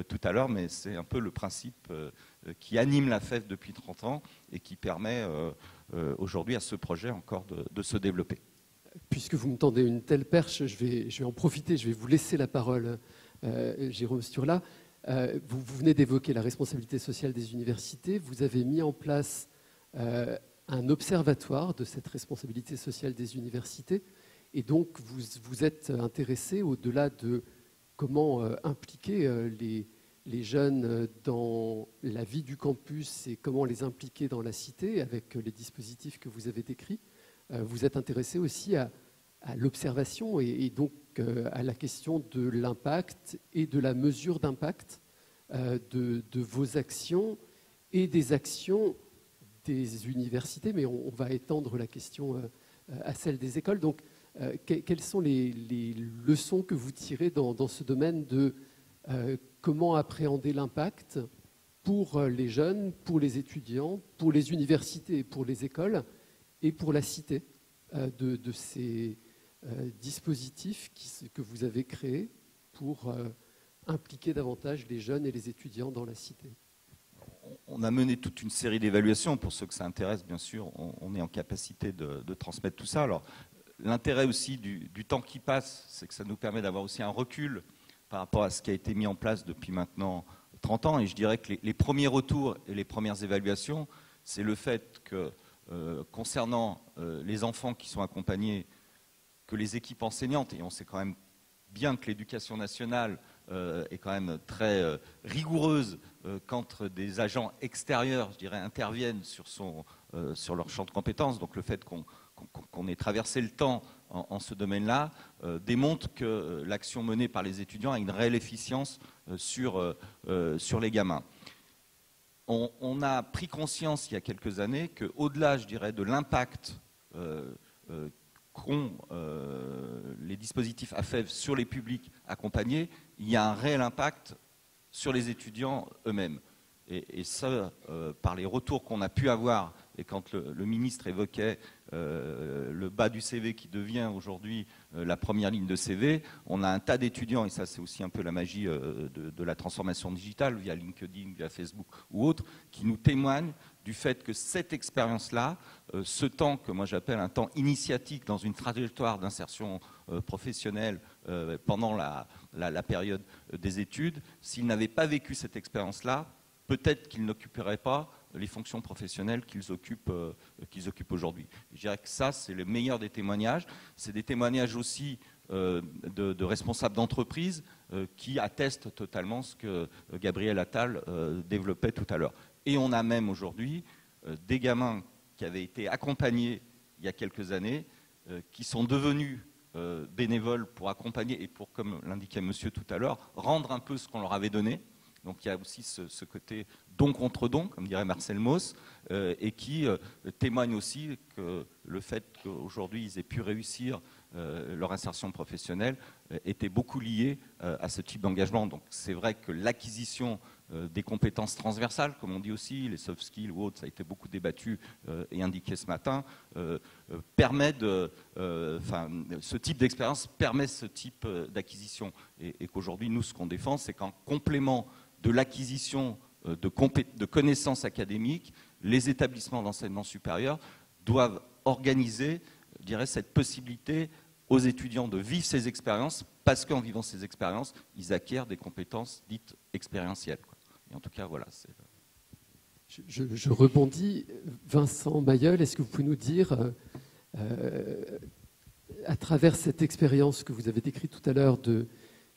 tout à l'heure, mais c'est un peu le principe qui anime la FEF depuis 30 ans et qui permet aujourd'hui à ce projet encore de se développer. Puisque vous me tendez une telle perche, je vais en profiter, je vais vous laisser la parole, Jérôme Sturla. Vous venez d'évoquer la responsabilité sociale des universités. Vous avez mis en place un observatoire de cette responsabilité sociale des universités. Et donc, vous êtes intéressé, au-delà de comment impliquer les jeunes dans la vie du campus et comment les impliquer dans la cité avec les dispositifs que vous avez décrits. Vous êtes intéressé aussi à l'observation et donc à la question de l'impact et de la mesure d'impact de vos actions et des actions des universités, mais on va étendre la question à celle des écoles. Donc, quelles sont les leçons que vous tirez dans ce domaine de comment appréhender l'impact pour les jeunes, pour les étudiants, pour les universités et pour les écoles et pour la cité de ces dispositifs que vous avez créés pour impliquer davantage les jeunes et les étudiants dans la cité? On a mené toute une série d'évaluations. Pour ceux que ça intéresse, bien sûr, on est en capacité de transmettre tout ça. Alors, l'intérêt aussi du temps qui passe, c'est que ça nous permet d'avoir aussi un recul par rapport à ce qui a été mis en place depuis maintenant 30 ans. Et je dirais que les premiers retours et les premières évaluations, c'est le fait que concernant les enfants qui sont accompagnés, que les équipes enseignantes, et on sait quand même bien que l'éducation nationale est quand même très rigoureuse quand des agents extérieurs, je dirais, interviennent sur leur champ de compétences. Donc le fait qu'on ait traversé le temps en ce domaine-là démontre que l'action menée par les étudiants a une réelle efficience sur les gamins. On a pris conscience il y a quelques années qu'au-delà, je dirais, de l'impact qu'ont les dispositifs AFEV sur les publics accompagnés, il y a un réel impact sur les étudiants eux-mêmes. Et ça, par les retours qu'on a pu avoir, et quand le ministre évoquait le bas du CV qui devient aujourd'hui la première ligne de CV, on a un tas d'étudiants, et ça c'est aussi un peu la magie de la transformation digitale, via LinkedIn, via Facebook ou autres, qui nous témoignent du fait que cette expérience-là, ce temps que moi j'appelle un temps initiatique dans une trajectoire d'insertion professionnelle pendant la période des études, s'ils n'avaient pas vécu cette expérience-là, peut-être qu'ils n'occuperaient pas les fonctions professionnelles qu'ils occupent aujourd'hui. Je dirais que ça, c'est le meilleur des témoignages. C'est des témoignages aussi de responsables d'entreprise qui attestent totalement ce que Gabriel Attal développait tout à l'heure. Et on a même aujourd'hui des gamins qui avaient été accompagnés il y a quelques années, qui sont devenus bénévoles pour accompagner et pour, comme l'indiquait monsieur tout à l'heure, rendre un peu ce qu'on leur avait donné. Donc il y a aussi ce côté don contre don, comme dirait Marcel Mauss, et qui témoigne aussi que le fait qu'aujourd'hui ils aient pu réussir leur insertion professionnelle était beaucoup lié à ce type d'engagement. Donc c'est vrai que l'acquisition des compétences transversales, comme on dit aussi, les soft skills ou autres, ça a été beaucoup débattu et indiqué ce matin, permet ce type d'expérience permet ce type d'acquisition. Et qu'aujourd'hui, nous, ce qu'on défend, c'est qu'en complément de l'acquisition de connaissances académiques, les établissements d'enseignement supérieur doivent organiser, je dirais, cette possibilité aux étudiants de vivre ces expériences, parce qu'en vivant ces expériences, ils acquièrent des compétences dites expérientielles. Et en tout cas, voilà. Je rebondis. Vincent Mayol, est-ce que vous pouvez nous dire, à travers cette expérience que vous avez décrite tout à l'heure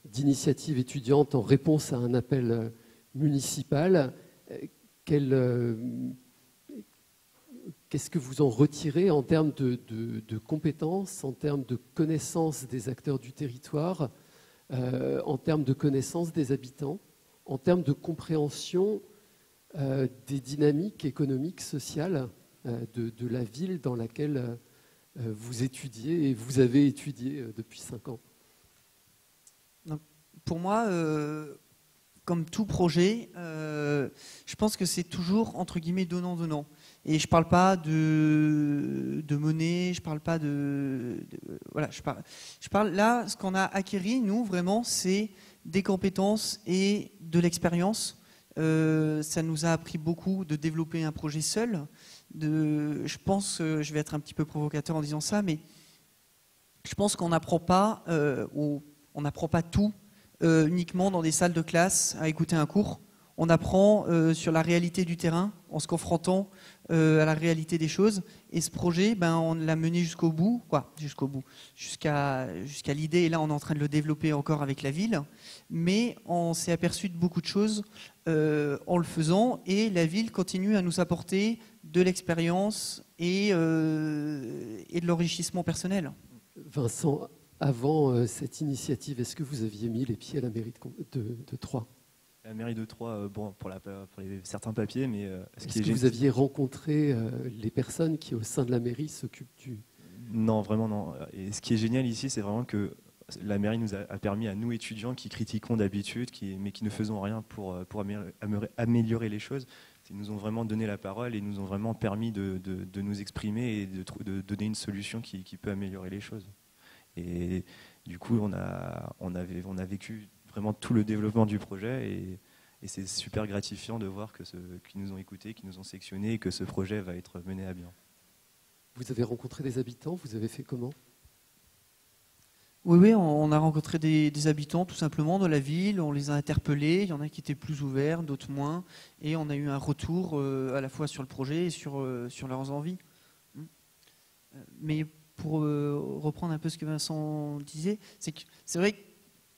d'initiative étudiante en réponse à un appel municipal, qu'est-ce que vous en retirez en termes de compétences, en termes de connaissances des acteurs du territoire, en termes de connaissance des habitants, en termes de compréhension des dynamiques économiques, sociales de la ville dans laquelle vous étudiez et vous avez étudié depuis 5 ans? Donc, pour moi, comme tout projet, je pense que c'est toujours entre guillemets donnant-donnant. Et je ne parle pas de monnaie, je ne parle pas voilà, je parle là, ce qu'on a acquis, nous, vraiment, c'est des compétences et de l'expérience. Ça nous a appris beaucoup de développer un projet seul. Je pense, je vais être un petit peu provocateur en disant ça, mais je pense qu'on n'apprend pas, on n'apprend pas tout uniquement dans des salles de classe à écouter un cours. On apprend sur la réalité du terrain en se confrontant à la réalité des choses. Et ce projet, on l'a mené jusqu'au bout, jusqu'à l'idée. Et là, on est en train de le développer encore avec la ville. Mais on s'est aperçu de beaucoup de choses en le faisant. Et la ville continue à nous apporter de l'expérience et de l'enrichissement personnel. Vincent, avant cette initiative, est-ce que vous aviez mis les pieds à la mairie de Troyes? La mairie de Troyes, bon, pour certains papiers, mais est-ce que vous aviez rencontré les personnes qui, au sein de la mairie, s'occupent du... Non, vraiment non. Et ce qui est génial ici, c'est vraiment que la mairie nous a permis à nous, étudiants, qui critiquons d'habitude, mais qui ne faisons rien pour améliorer les choses, ils nous ont vraiment donné la parole et nous ont vraiment permis de nous exprimer et de donner une solution qui peut améliorer les choses. Et du coup, on a vécu vraiment tout le développement du projet et c'est super gratifiant de voir qu'ils nous ont écoutés, qu'ils nous ont sectionnés et que ce projet va être mené à bien. Vous avez rencontré des habitants, vous avez fait comment? Oui, on a rencontré des habitants tout simplement de la ville, on les a interpellés, il y en a qui étaient plus ouverts, d'autres moins, et on a eu un retour à la fois sur le projet et sur leurs envies. Mais pour reprendre un peu ce que Vincent disait, c'est vrai que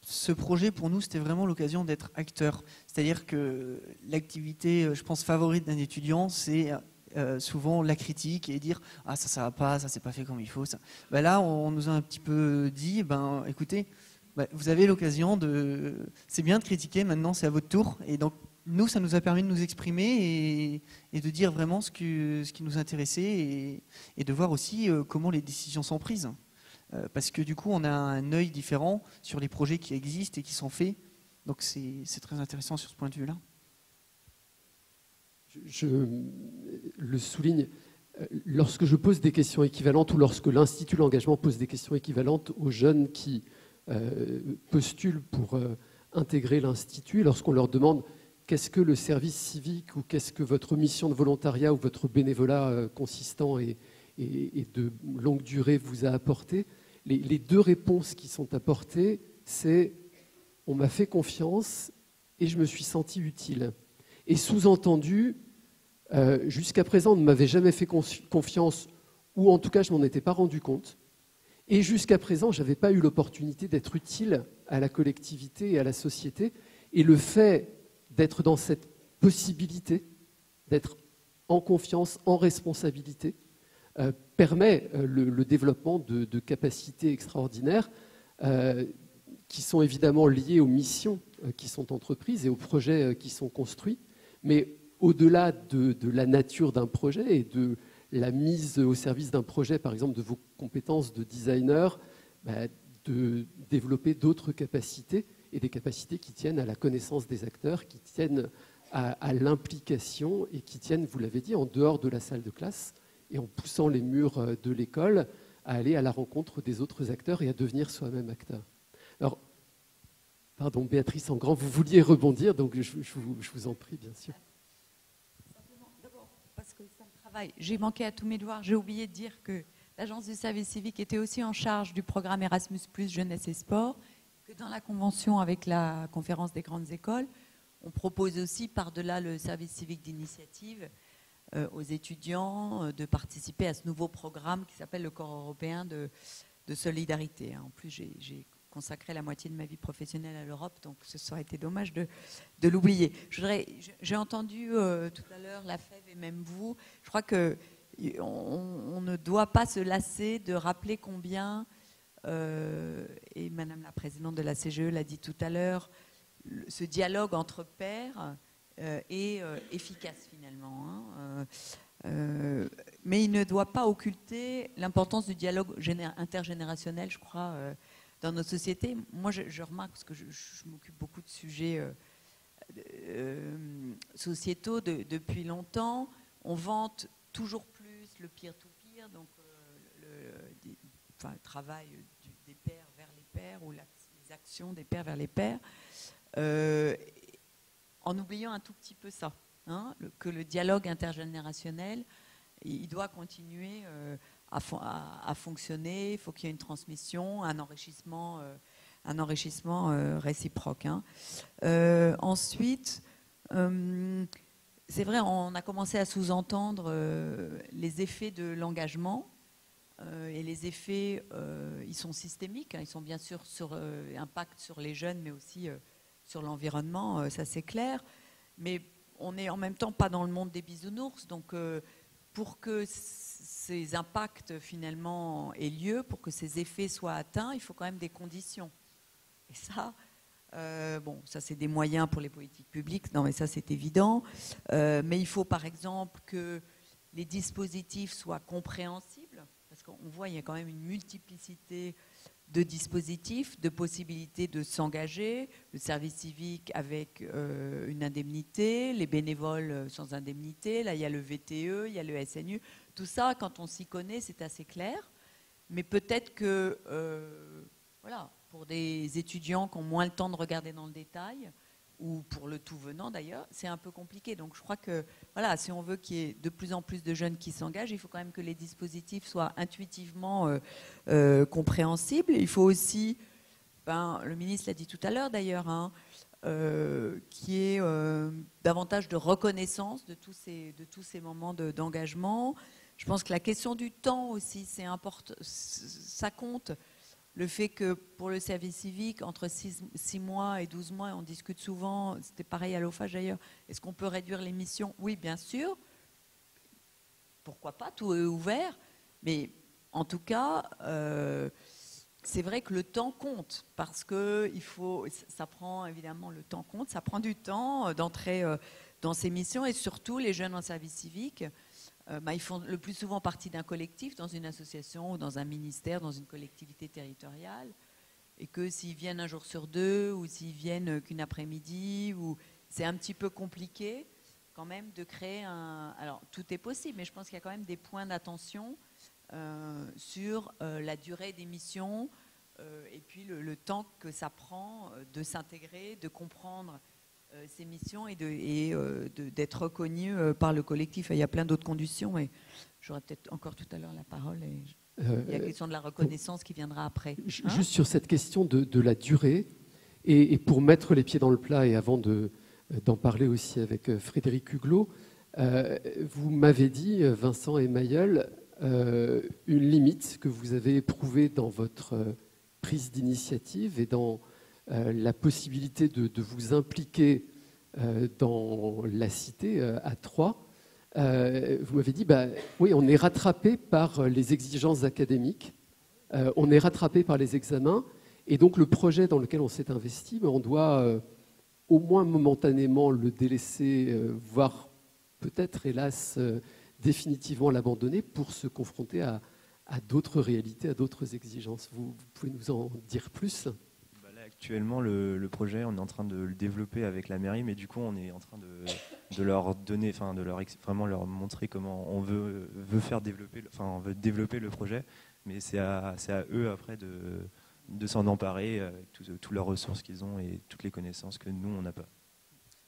ce projet, pour nous, c'était vraiment l'occasion d'être acteur. C'est-à-dire que l'activité, je pense, favorite d'un étudiant, c'est souvent la critique et dire « Ah, ça va pas, ça s'est pas fait comme il faut. » Là, on nous a un petit peu dit « Écoutez, vous avez l'occasion de... C'est bien de critiquer, maintenant c'est à votre tour. » Et donc, nous, ça nous a permis de nous exprimer et de dire vraiment ce qui nous intéressait et de voir aussi comment les décisions sont prises. Parce que du coup, on a un œil différent sur les projets qui existent et qui sont faits. Donc c'est très intéressant sur ce point de vue-là. Je le souligne, lorsque je pose des questions équivalentes ou lorsque l'Institut de l'engagement pose des questions équivalentes aux jeunes qui postulent pour intégrer l'Institut, lorsqu'on leur demande qu'est-ce que le service civique ou qu'est-ce que votre mission de volontariat ou votre bénévolat consistant et de longue durée vous a apporté, les deux réponses qui sont apportées, c'est « on m'a fait confiance et je me suis senti utile ». Et sous-entendu, jusqu'à présent, on ne m'avait jamais fait confiance, ou en tout cas, je ne m'en étais pas rendu compte. Et jusqu'à présent, je n'avais pas eu l'opportunité d'être utile à la collectivité et à la société. Et le fait d'être dans cette possibilité, d'être en confiance, en responsabilité, permet le développement de capacités extraordinaires qui sont évidemment liées aux missions qui sont entreprises et aux projets qui sont construits. Mais au-delà de la nature d'un projet et de la mise au service d'un projet, par exemple de vos compétences de designer, de développer d'autres capacités et des capacités qui tiennent à la connaissance des acteurs, qui tiennent à l'implication et qui tiennent, vous l'avez dit, en dehors de la salle de classe et en poussant les murs de l'école à aller à la rencontre des autres acteurs et à devenir soi-même acteur. Alors, pardon, Béatrice Engrand, vous vouliez rebondir, donc je vous en prie, bien sûr. Simplement, d'abord, parce que ça me travaille. J'ai manqué à tous mes devoirs. J'ai oublié de dire que l'Agence du service civique était aussi en charge du programme Erasmus+, Jeunesse et Sport, que dans la convention avec la conférence des grandes écoles, on propose aussi, par-delà le service civique d'initiative, aux étudiants de participer à ce nouveau programme qui s'appelle le Corps européen de solidarité. En plus, j'ai consacré la moitié de ma vie professionnelle à l'Europe, donc ce serait été dommage de l'oublier. J'ai entendu tout à l'heure la FEV et même vous, je crois qu'on ne doit pas se lasser de rappeler combien et Madame la Présidente de la CGE l'a dit tout à l'heure, ce dialogue entre pairs est efficace finalement. Mais il ne doit pas occulter l'importance du dialogue intergénérationnel, je crois, dans notre société. Moi, je remarque, parce que je m'occupe beaucoup de sujets sociétaux depuis longtemps, on vante toujours plus le peer-to-peer, donc le travail des pairs vers les pairs, ou les actions des pairs vers les pairs, en oubliant un tout petit peu ça, que le dialogue intergénérationnel, il doit continuer à fonctionner, il faut qu'il y ait une transmission, un enrichissement réciproque. Ensuite, c'est vrai, on a commencé à sous-entendre les effets de l'engagement, et les effets, ils sont systémiques, ils sont bien sûr impact sur les jeunes, mais aussi sur l'environnement, ça c'est clair, mais on n'est en même temps pas dans le monde des bisounours, donc pour que ces impacts finalement aient lieu, pour que ces effets soient atteints, il faut quand même des conditions. Et ça, ça c'est des moyens pour les politiques publiques, non mais ça c'est évident, mais il faut par exemple que les dispositifs soient compréhensibles, parce qu'on voit il y a quand même une multiplicité de dispositifs, de possibilités de s'engager, le service civique avec une indemnité, les bénévoles sans indemnité, là il y a le VTE, il y a le SNU, tout ça quand on s'y connaît c'est assez clair, mais peut-être que pour des étudiants qui ont moins le temps de regarder dans le détail, ou pour le tout venant d'ailleurs, c'est un peu compliqué. Donc je crois que si on veut qu'il y ait de plus en plus de jeunes qui s'engagent, il faut quand même que les dispositifs soient intuitivement compréhensibles. Il faut aussi, le ministre l'a dit tout à l'heure d'ailleurs, qu'il y ait davantage de reconnaissance de tous ces moments d'engagement. Je pense que la question du temps aussi, c'est important, ça compte. Le fait que pour le service civique, entre 6 mois et 12 mois, on discute souvent, c'était pareil à l'OFAGE d'ailleurs, est-ce qu'on peut réduire les missions? Oui, bien sûr. Pourquoi pas, tout est ouvert. Mais en tout cas, c'est vrai que le temps compte, parce que ça prend évidemment le temps compte, ça prend du temps d'entrer dans ces missions, et surtout les jeunes en service civique. Ils font le plus souvent partie d'un collectif, dans une association ou dans un ministère, dans une collectivité territoriale, et que s'ils viennent un jour sur deux ou s'ils viennent qu'une après-midi, c'est un petit peu compliqué quand même de créer Alors tout est possible, mais je pense qu'il y a quand même des points d'attention sur la durée des missions et puis le temps que ça prend de s'intégrer, de comprendre ces missions et d'être reconnu par le collectif. Il y a plein d'autres conditions, mais j'aurai peut-être encore tout à l'heure la parole. Il y a la question de la reconnaissance qui viendra après. Juste sur cette question de la durée, et pour mettre les pieds dans le plat, et avant d'en parler aussi avec Frédéric Huglot, vous m'avez dit, Vincent et Mayol, une limite que vous avez éprouvée dans votre prise d'initiative et dans la possibilité de vous impliquer dans la cité à Troyes. Vous m'avez dit, oui, on est rattrapé par les exigences académiques, on est rattrapé par les examens, et donc le projet dans lequel on s'est investi, on doit au moins momentanément le délaisser, voire peut-être, hélas, définitivement l'abandonner pour se confronter à d'autres réalités, à d'autres exigences. Vous pouvez nous en dire plus ? Actuellement, le projet, on est en train de le développer avec la mairie, mais du coup, on est en train de leur donner, vraiment leur montrer comment on veut faire développer, on veut développer le projet, mais c'est à eux après de s'en emparer avec toutes leurs ressources qu'ils ont et toutes les connaissances que nous, on n'a pas.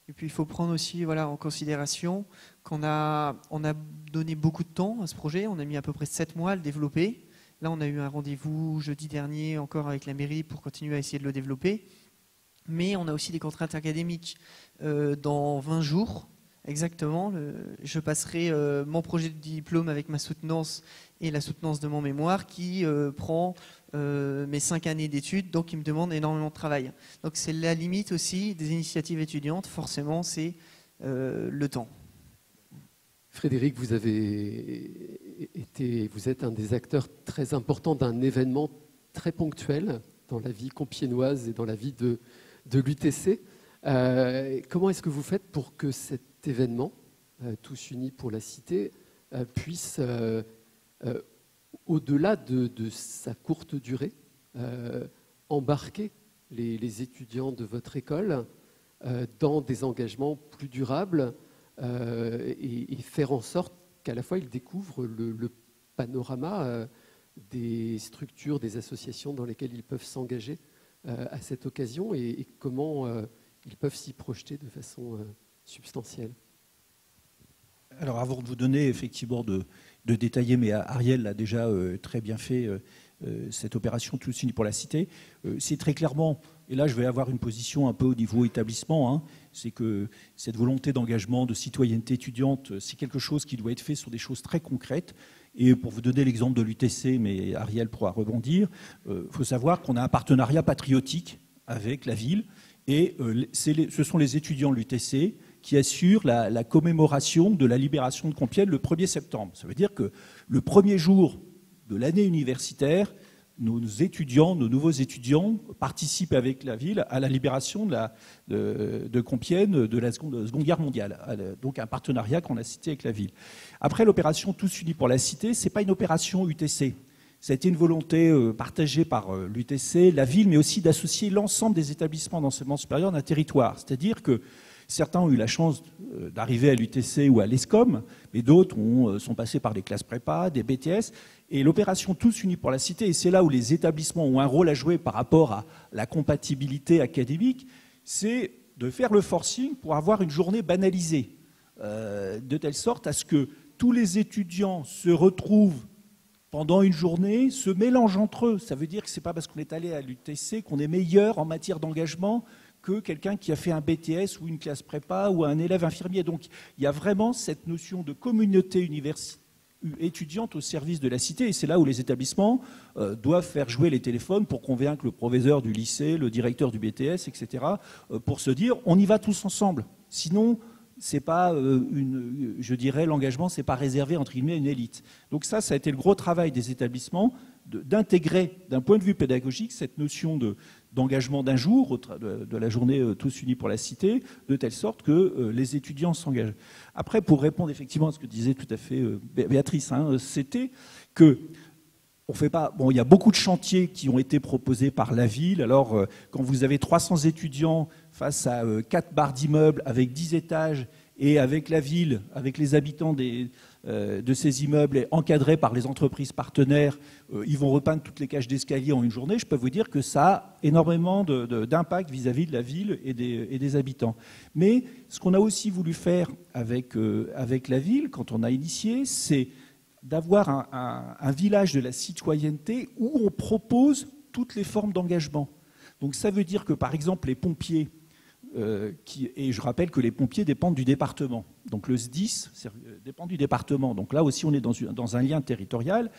Et puis il faut prendre aussi en considération qu'on a donné beaucoup de temps à ce projet, on a mis à peu près 7 mois à le développer. Là, on a eu un rendez-vous jeudi dernier encore avec la mairie pour continuer à essayer de le développer. Mais on a aussi des contraintes académiques. Dans 20 jours, exactement, je passerai mon projet de diplôme avec ma soutenance et la soutenance de mon mémoire qui prend mes 5 années d'études, donc il me demande énormément de travail. Donc c'est la limite aussi des initiatives étudiantes, forcément, c'est le temps. Frédéric, vous êtes un des acteurs très importants d'un événement très ponctuel dans la vie compiègnoise et dans la vie de l'UTC. Comment est-ce que vous faites pour que cet événement, Tous Unis pour la Cité, puisse, au-delà de sa courte durée, embarquer les étudiants de votre école dans des engagements plus durables et faire en sorte qu'à la fois ils découvrent le panorama des structures, des associations dans lesquelles ils peuvent s'engager à cette occasion et comment ils peuvent s'y projeter de façon substantielle. Alors avant de vous donner effectivement de détailler, mais Ariel l'a déjà très bien fait, cette opération Tous Unis pour la Cité, c'est très clairement, et là je vais avoir une position un peu au niveau établissement, hein, c'est que cette volonté d'engagement, de citoyenneté étudiante, c'est quelque chose qui doit être fait sur des choses très concrètes. Et pour vous donner l'exemple de l'UTC, mais Ariel pourra rebondir, faut savoir qu'on a un partenariat patriotique avec la ville, et ce sont les étudiants de l'UTC qui assurent la commémoration de la libération de Compiègne le 1er septembre. Ça veut dire que le premier jour de l'année universitaire, nos étudiants, nos nouveaux étudiants participent avec la ville à la libération de Compiègne de la Seconde Guerre mondiale. Donc un partenariat qu'on a cité avec la ville. Après, l'opération Tous Unis pour la Cité, ce n'est pas une opération UTC. Ça a été une volonté partagée par l'UTC, la ville, mais aussi d'associer l'ensemble des établissements d'enseignement supérieur d'un territoire. C'est-à-dire que certains ont eu la chance d'arriver à l'UTC ou à l'ESCOM, mais d'autres sont passés par des classes prépa, des BTS. Et l'opération Tous Unis pour la Cité, et c'est là où les établissements ont un rôle à jouer par rapport à la compatibilité académique, c'est de faire le forcing pour avoir une journée banalisée, de telle sorte à ce que tous les étudiants se retrouvent pendant une journée, se mélangent entre eux. Ça veut dire que ce n'est pas parce qu'on est allé à l'UTC qu'on est meilleur en matière d'engagement que quelqu'un qui a fait un BTS ou une classe prépa ou un élève infirmier. Donc il y a vraiment cette notion de communauté étudiante au service de la cité, et c'est là où les établissements doivent faire jouer les téléphones pour convaincre le proviseur du lycée, le directeur du BTS, etc., pour se dire on y va tous ensemble. Sinon, c'est pas je dirais, l'engagement, c'est pas réservé entre guillemets à une élite. Donc ça a été le gros travail des établissements, d'intégrer d'un point de vue pédagogique cette notion d'engagement d'un jour, de la journée Tous Unis pour la Cité, de telle sorte que les étudiants s'engagent. Après, pour répondre effectivement à ce que disait tout à fait Béatrice, hein, c'était que on fait pas. Bon, il y a beaucoup de chantiers qui ont été proposés par la ville. Alors, quand vous avez 300 étudiants face à 4 barres d'immeubles avec 10 étages et avec la ville, avec les habitants de ces immeubles et encadrés par les entreprises partenaires, ils vont repeindre toutes les cages d'escalier en une journée. Je peux vous dire que ça a énormément d'impact vis-à-vis de la ville et des habitants. Mais ce qu'on a aussi voulu faire avec la ville, quand on a initié, c'est d'avoir un village de la citoyenneté où on propose toutes les formes d'engagement. Donc ça veut dire que, par exemple, les pompiers, et je rappelle que les pompiers dépendent du département. Donc le SDIS dépend du département. Donc là aussi, on est dans un lien territorial.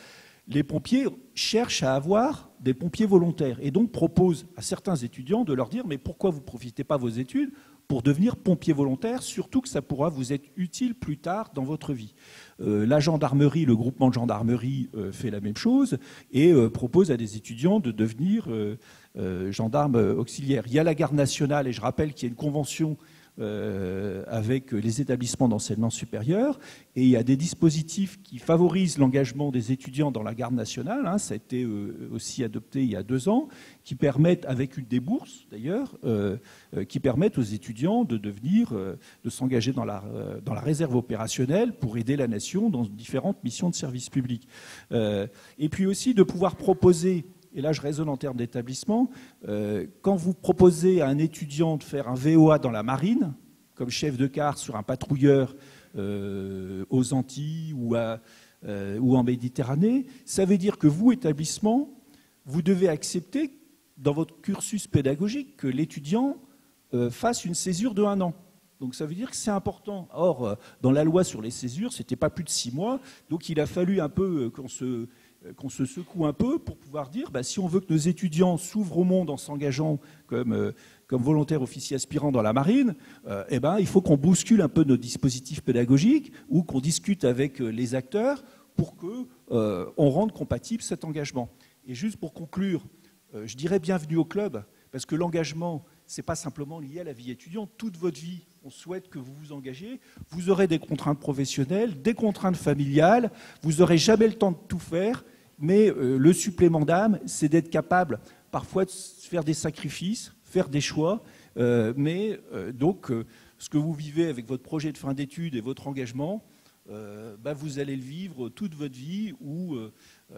Les pompiers cherchent à avoir des pompiers volontaires et donc proposent à certains étudiants de leur dire « mais pourquoi vous ne profitez pas de vos études pour devenir pompier volontaire, surtout que ça pourra vous être utile plus tard dans votre vie ». La gendarmerie, le groupement de gendarmerie fait la même chose et propose à des étudiants de devenir gendarmes auxiliaires. Il y a la garde nationale, et je rappelle qu'il y a une convention avec les établissements d'enseignement supérieur, et il y a des dispositifs qui favorisent l'engagement des étudiants dans la garde nationale, hein, ça a été aussi adopté il y a 2 ans, qui permettent, avec des bourses d'ailleurs, qui permettent aux étudiants de s'engager dans la réserve opérationnelle pour aider la nation dans différentes missions de service public. Et puis aussi de pouvoir proposer, et là je raisonne en termes d'établissement, quand vous proposez à un étudiant de faire un VOA dans la marine, comme chef de quart sur un patrouilleur aux Antilles ou en Méditerranée, ça veut dire que vous, établissement, vous devez accepter dans votre cursus pédagogique que l'étudiant fasse une césure de 1 an. Donc ça veut dire que c'est important. Or, dans la loi sur les césures, c'était pas plus de 6 mois, donc il a fallu un peu qu'on se secoue un peu pour pouvoir dire, si on veut que nos étudiants s'ouvrent au monde en s'engageant comme volontaires officiers aspirants dans la marine, il faut qu'on bouscule un peu nos dispositifs pédagogiques ou qu'on discute avec les acteurs pour qu'on rende compatible cet engagement. Et juste pour conclure, je dirais bienvenue au club, parce que l'engagement, ce n'est pas simplement lié à la vie étudiante. Toute votre vie, on souhaite que vous vous engagez. Vous aurez des contraintes professionnelles, des contraintes familiales. Vous n'aurez jamais le temps de tout faire. Mais le supplément d'âme, c'est d'être capable parfois de faire des sacrifices, faire des choix. Donc, ce que vous vivez avec votre projet de fin d'études et votre engagement, vous allez le vivre toute votre vie où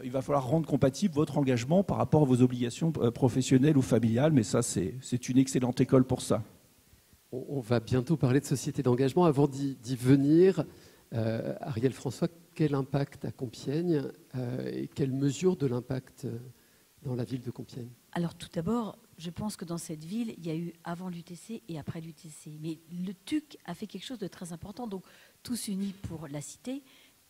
il va falloir rendre compatible votre engagement par rapport à vos obligations professionnelles ou familiales. Mais ça, c'est une excellente école pour ça. On va bientôt parler de société d'engagement. Avant d'y venir, Ariel François, quel impact à Compiègne et quelle mesure de l'impact dans la ville de Compiègne? Alors tout d'abord, je pense que dans cette ville, il y a eu avant l'UTC et après l'UTC. Mais le TUC a fait quelque chose de très important. Donc Tous Unis pour la Cité,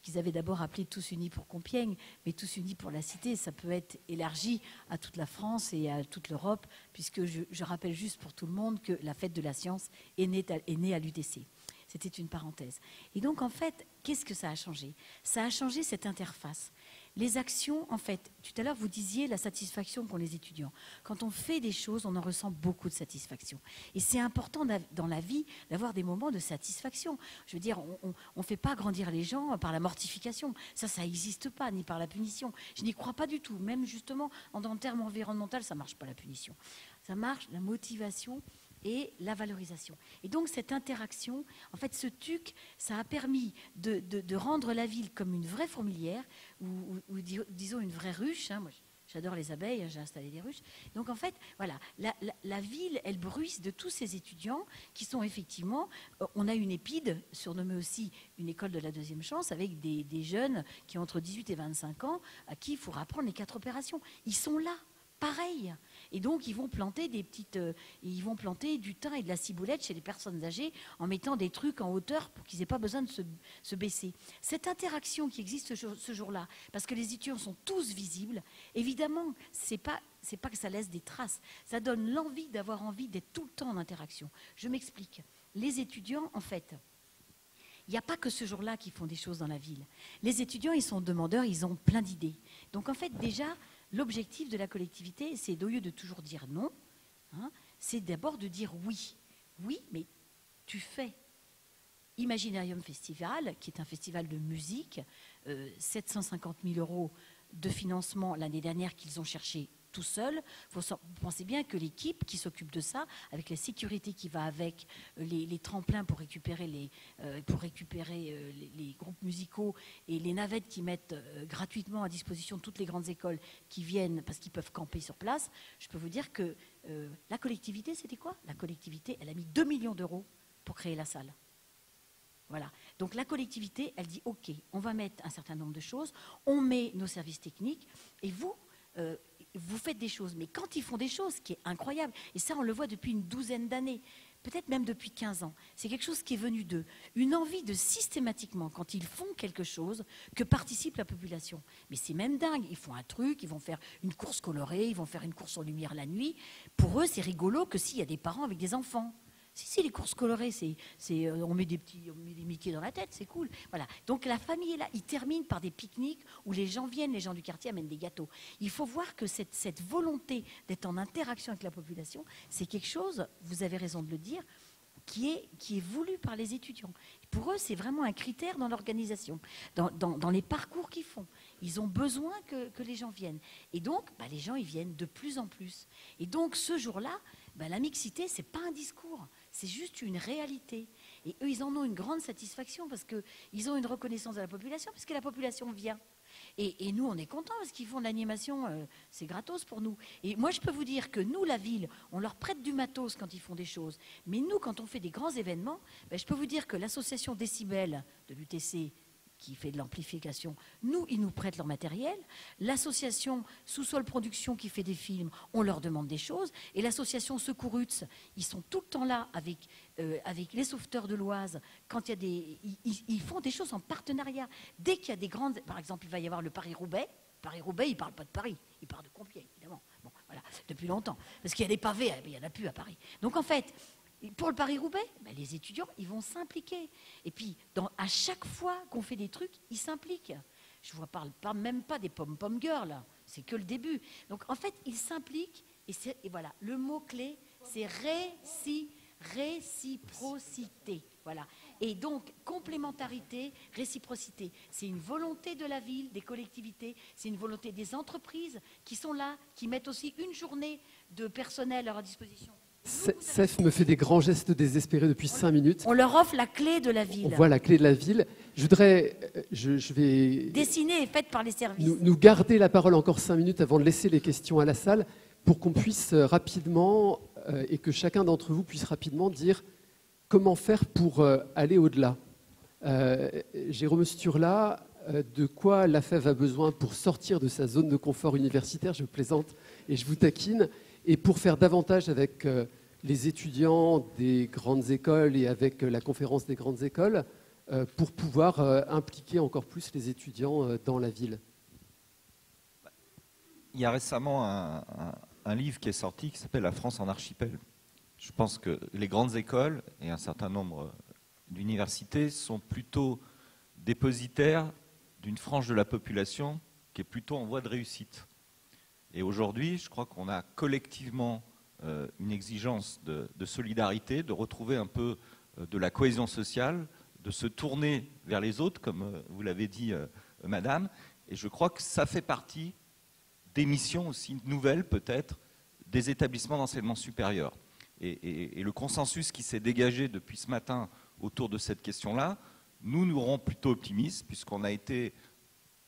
qu'ils avaient d'abord appelé Tous Unis pour Compiègne, mais Tous Unis pour la Cité, ça peut être élargi à toute la France et à toute l'Europe, puisque je rappelle juste pour tout le monde que la fête de la science est née à l'UTC. C'était une parenthèse. Et donc, en fait, qu'est-ce que ça a changé? Ça a changé cette interface. Les actions, en fait, tout à l'heure, vous disiez la satisfaction qu'ont les étudiants. Quand on fait des choses, on en ressent beaucoup de satisfaction. Et c'est important dans la vie d'avoir des moments de satisfaction. Je veux dire, on ne fait pas grandir les gens par la mortification. Ça n'existe pas, ni par la punition. Je n'y crois pas du tout. Même, justement, en termes environnementaux, ça ne marche pas, la punition. Ça marche, la motivation et la valorisation. Et donc cette interaction, en fait ce TUC, ça a permis de rendre la ville comme une vraie fourmilière, ou disons une vraie ruche. Moi, j'adore les abeilles, j'ai installé des ruches. Donc en fait, voilà, la ville, elle bruisse de tous ces étudiants qui sont effectivement, on a une épide, surnommée aussi une école de la deuxième chance, avec des jeunes qui ont entre 18 et 25 ans, à qui il faut apprendre les 4 opérations. Ils sont là. Pareil. Et donc, ils vont planter du thym et de la ciboulette chez les personnes âgées en mettant des trucs en hauteur pour qu'ils n'aient pas besoin de se baisser. Cette interaction qui existe ce jour-là, parce que les étudiants sont tous visibles, évidemment, c'est pas que ça laisse des traces. Ça donne l'envie d'avoir envie d'être tout le temps en interaction. Je m'explique. Les étudiants, en fait, il n'y a pas que ce jour-là qu'ils font des choses dans la ville. Les étudiants, ils sont demandeurs, ils ont plein d'idées. Donc, en fait, déjà, l'objectif de la collectivité, c'est au lieu de toujours dire non, c'est d'abord de dire oui. Oui, mais tu fais. Imaginarium Festival, qui est un festival de musique, 750 000 € de financement l'année dernière qu'ils ont cherché tout seuls. Vous pensez bien que l'équipe qui s'occupe de ça, avec la sécurité qui va avec, les tremplins pour récupérer les groupes musicaux et les navettes qui mettent gratuitement à disposition toutes les grandes écoles qui viennent parce qu'ils peuvent camper sur place, je peux vous dire que la collectivité, c'était quoi? La collectivité, elle a mis 2 millions d'euros pour créer la salle. Voilà. Donc la collectivité, elle dit ok, on va mettre un certain nombre de choses, on met nos services techniques et vous faites des choses. Mais quand ils font des choses, ce qui est incroyable, et ça on le voit depuis une douzaine d'années, peut-être même depuis 15 ans, c'est quelque chose qui est venu d'eux, une envie de systématiquement, quand ils font quelque chose, que participe la population. Mais c'est même dingue, ils font un truc, ils vont faire une course colorée, ils vont faire une course en lumière la nuit. Pour eux, c'est rigolo que s'il y a des parents avec des enfants. Si, les courses colorées, on met des Mickey dans la tête, c'est cool. Voilà. Donc la famille est là. Ils terminent par des pique-niques où les gens viennent, les gens du quartier amènent des gâteaux. Il faut voir que cette volonté d'être en interaction avec la population, c'est quelque chose, vous avez raison de le dire, qui est voulu par les étudiants. Pour eux, c'est vraiment un critère dans l'organisation, dans les parcours qu'ils font. Ils ont besoin que les gens viennent. Et donc, les gens, ils viennent de plus en plus. Et donc, ce jour-là, la mixité, ce n'est pas un discours, c'est juste une réalité. Et eux, ils en ont une grande satisfaction parce qu'ils ont une reconnaissance de la population, parce que la population vient. Et nous, on est contents parce qu'ils font de l'animation, c'est gratos pour nous. Et moi, je peux vous dire que nous, la ville, on leur prête du matos quand ils font des choses. Mais nous, quand on fait des grands événements, je peux vous dire que l'association Décibel de l'UTC, qui fait de l'amplification, ils nous prêtent leur matériel. L'association Sous-Sol Production qui fait des films, on leur demande des choses. Et l'association Secouruts, ils sont tout le temps là avec les sauveteurs de l'Oise. Quand il y a ils font des choses en partenariat. Dès qu'il y a des grandes... Par exemple, il va y avoir le Paris-Roubaix. Paris-Roubaix, il ne parle pas de Paris, il parle de Compiègne, évidemment. Bon, voilà, depuis longtemps. Parce qu'il y a des pavés, il n'y en a plus à Paris. Donc en fait... Pour le Paris-Roubaix, les étudiants, ils vont s'impliquer. Et puis, à chaque fois qu'on fait des trucs, ils s'impliquent. Je ne vous parle même pas des pom-pom girls. c'est que le début. Donc en fait, ils s'impliquent, et voilà, le mot-clé, c'est réciprocité. Voilà. Et donc, complémentarité, réciprocité. C'est une volonté de la ville, des collectivités, c'est une volonté des entreprises qui sont là, qui mettent aussi une journée de personnel à leur disposition. Sef me fait des grands gestes désespérés depuis 5 minutes. On leur offre la clé de la ville. On voit la clé de la ville. Je vais dessinée et faite par les services. nous garder la parole encore 5 minutes avant de laisser les questions à la salle pour qu'on puisse rapidement et que chacun d'entre vous puisse rapidement dire comment faire pour aller au-delà. Jérôme Sturla, de quoi la FEV a besoin pour sortir de sa zone de confort universitaire, je plaisante et je vous taquine, et pour faire davantage avec les étudiants des grandes écoles et avec la conférence des grandes écoles, pour pouvoir impliquer encore plus les étudiants dans la ville. Il y a récemment un livre qui est sorti qui s'appelle « La France en archipel ». Je pense que les grandes écoles et un certain nombre d'universités sont plutôt dépositaires d'une frange de la population qui est plutôt en voie de réussite. Et aujourd'hui, je crois qu'on a collectivement une exigence de solidarité, de retrouver un peu de la cohésion sociale, de se tourner vers les autres, comme vous l'avez dit, madame. Et je crois que ça fait partie des missions aussi nouvelles, peut-être, des établissements d'enseignement supérieur. Et le consensus qui s'est dégagé depuis ce matin autour de cette question-là, nous rend plutôt optimistes, puisqu'on a été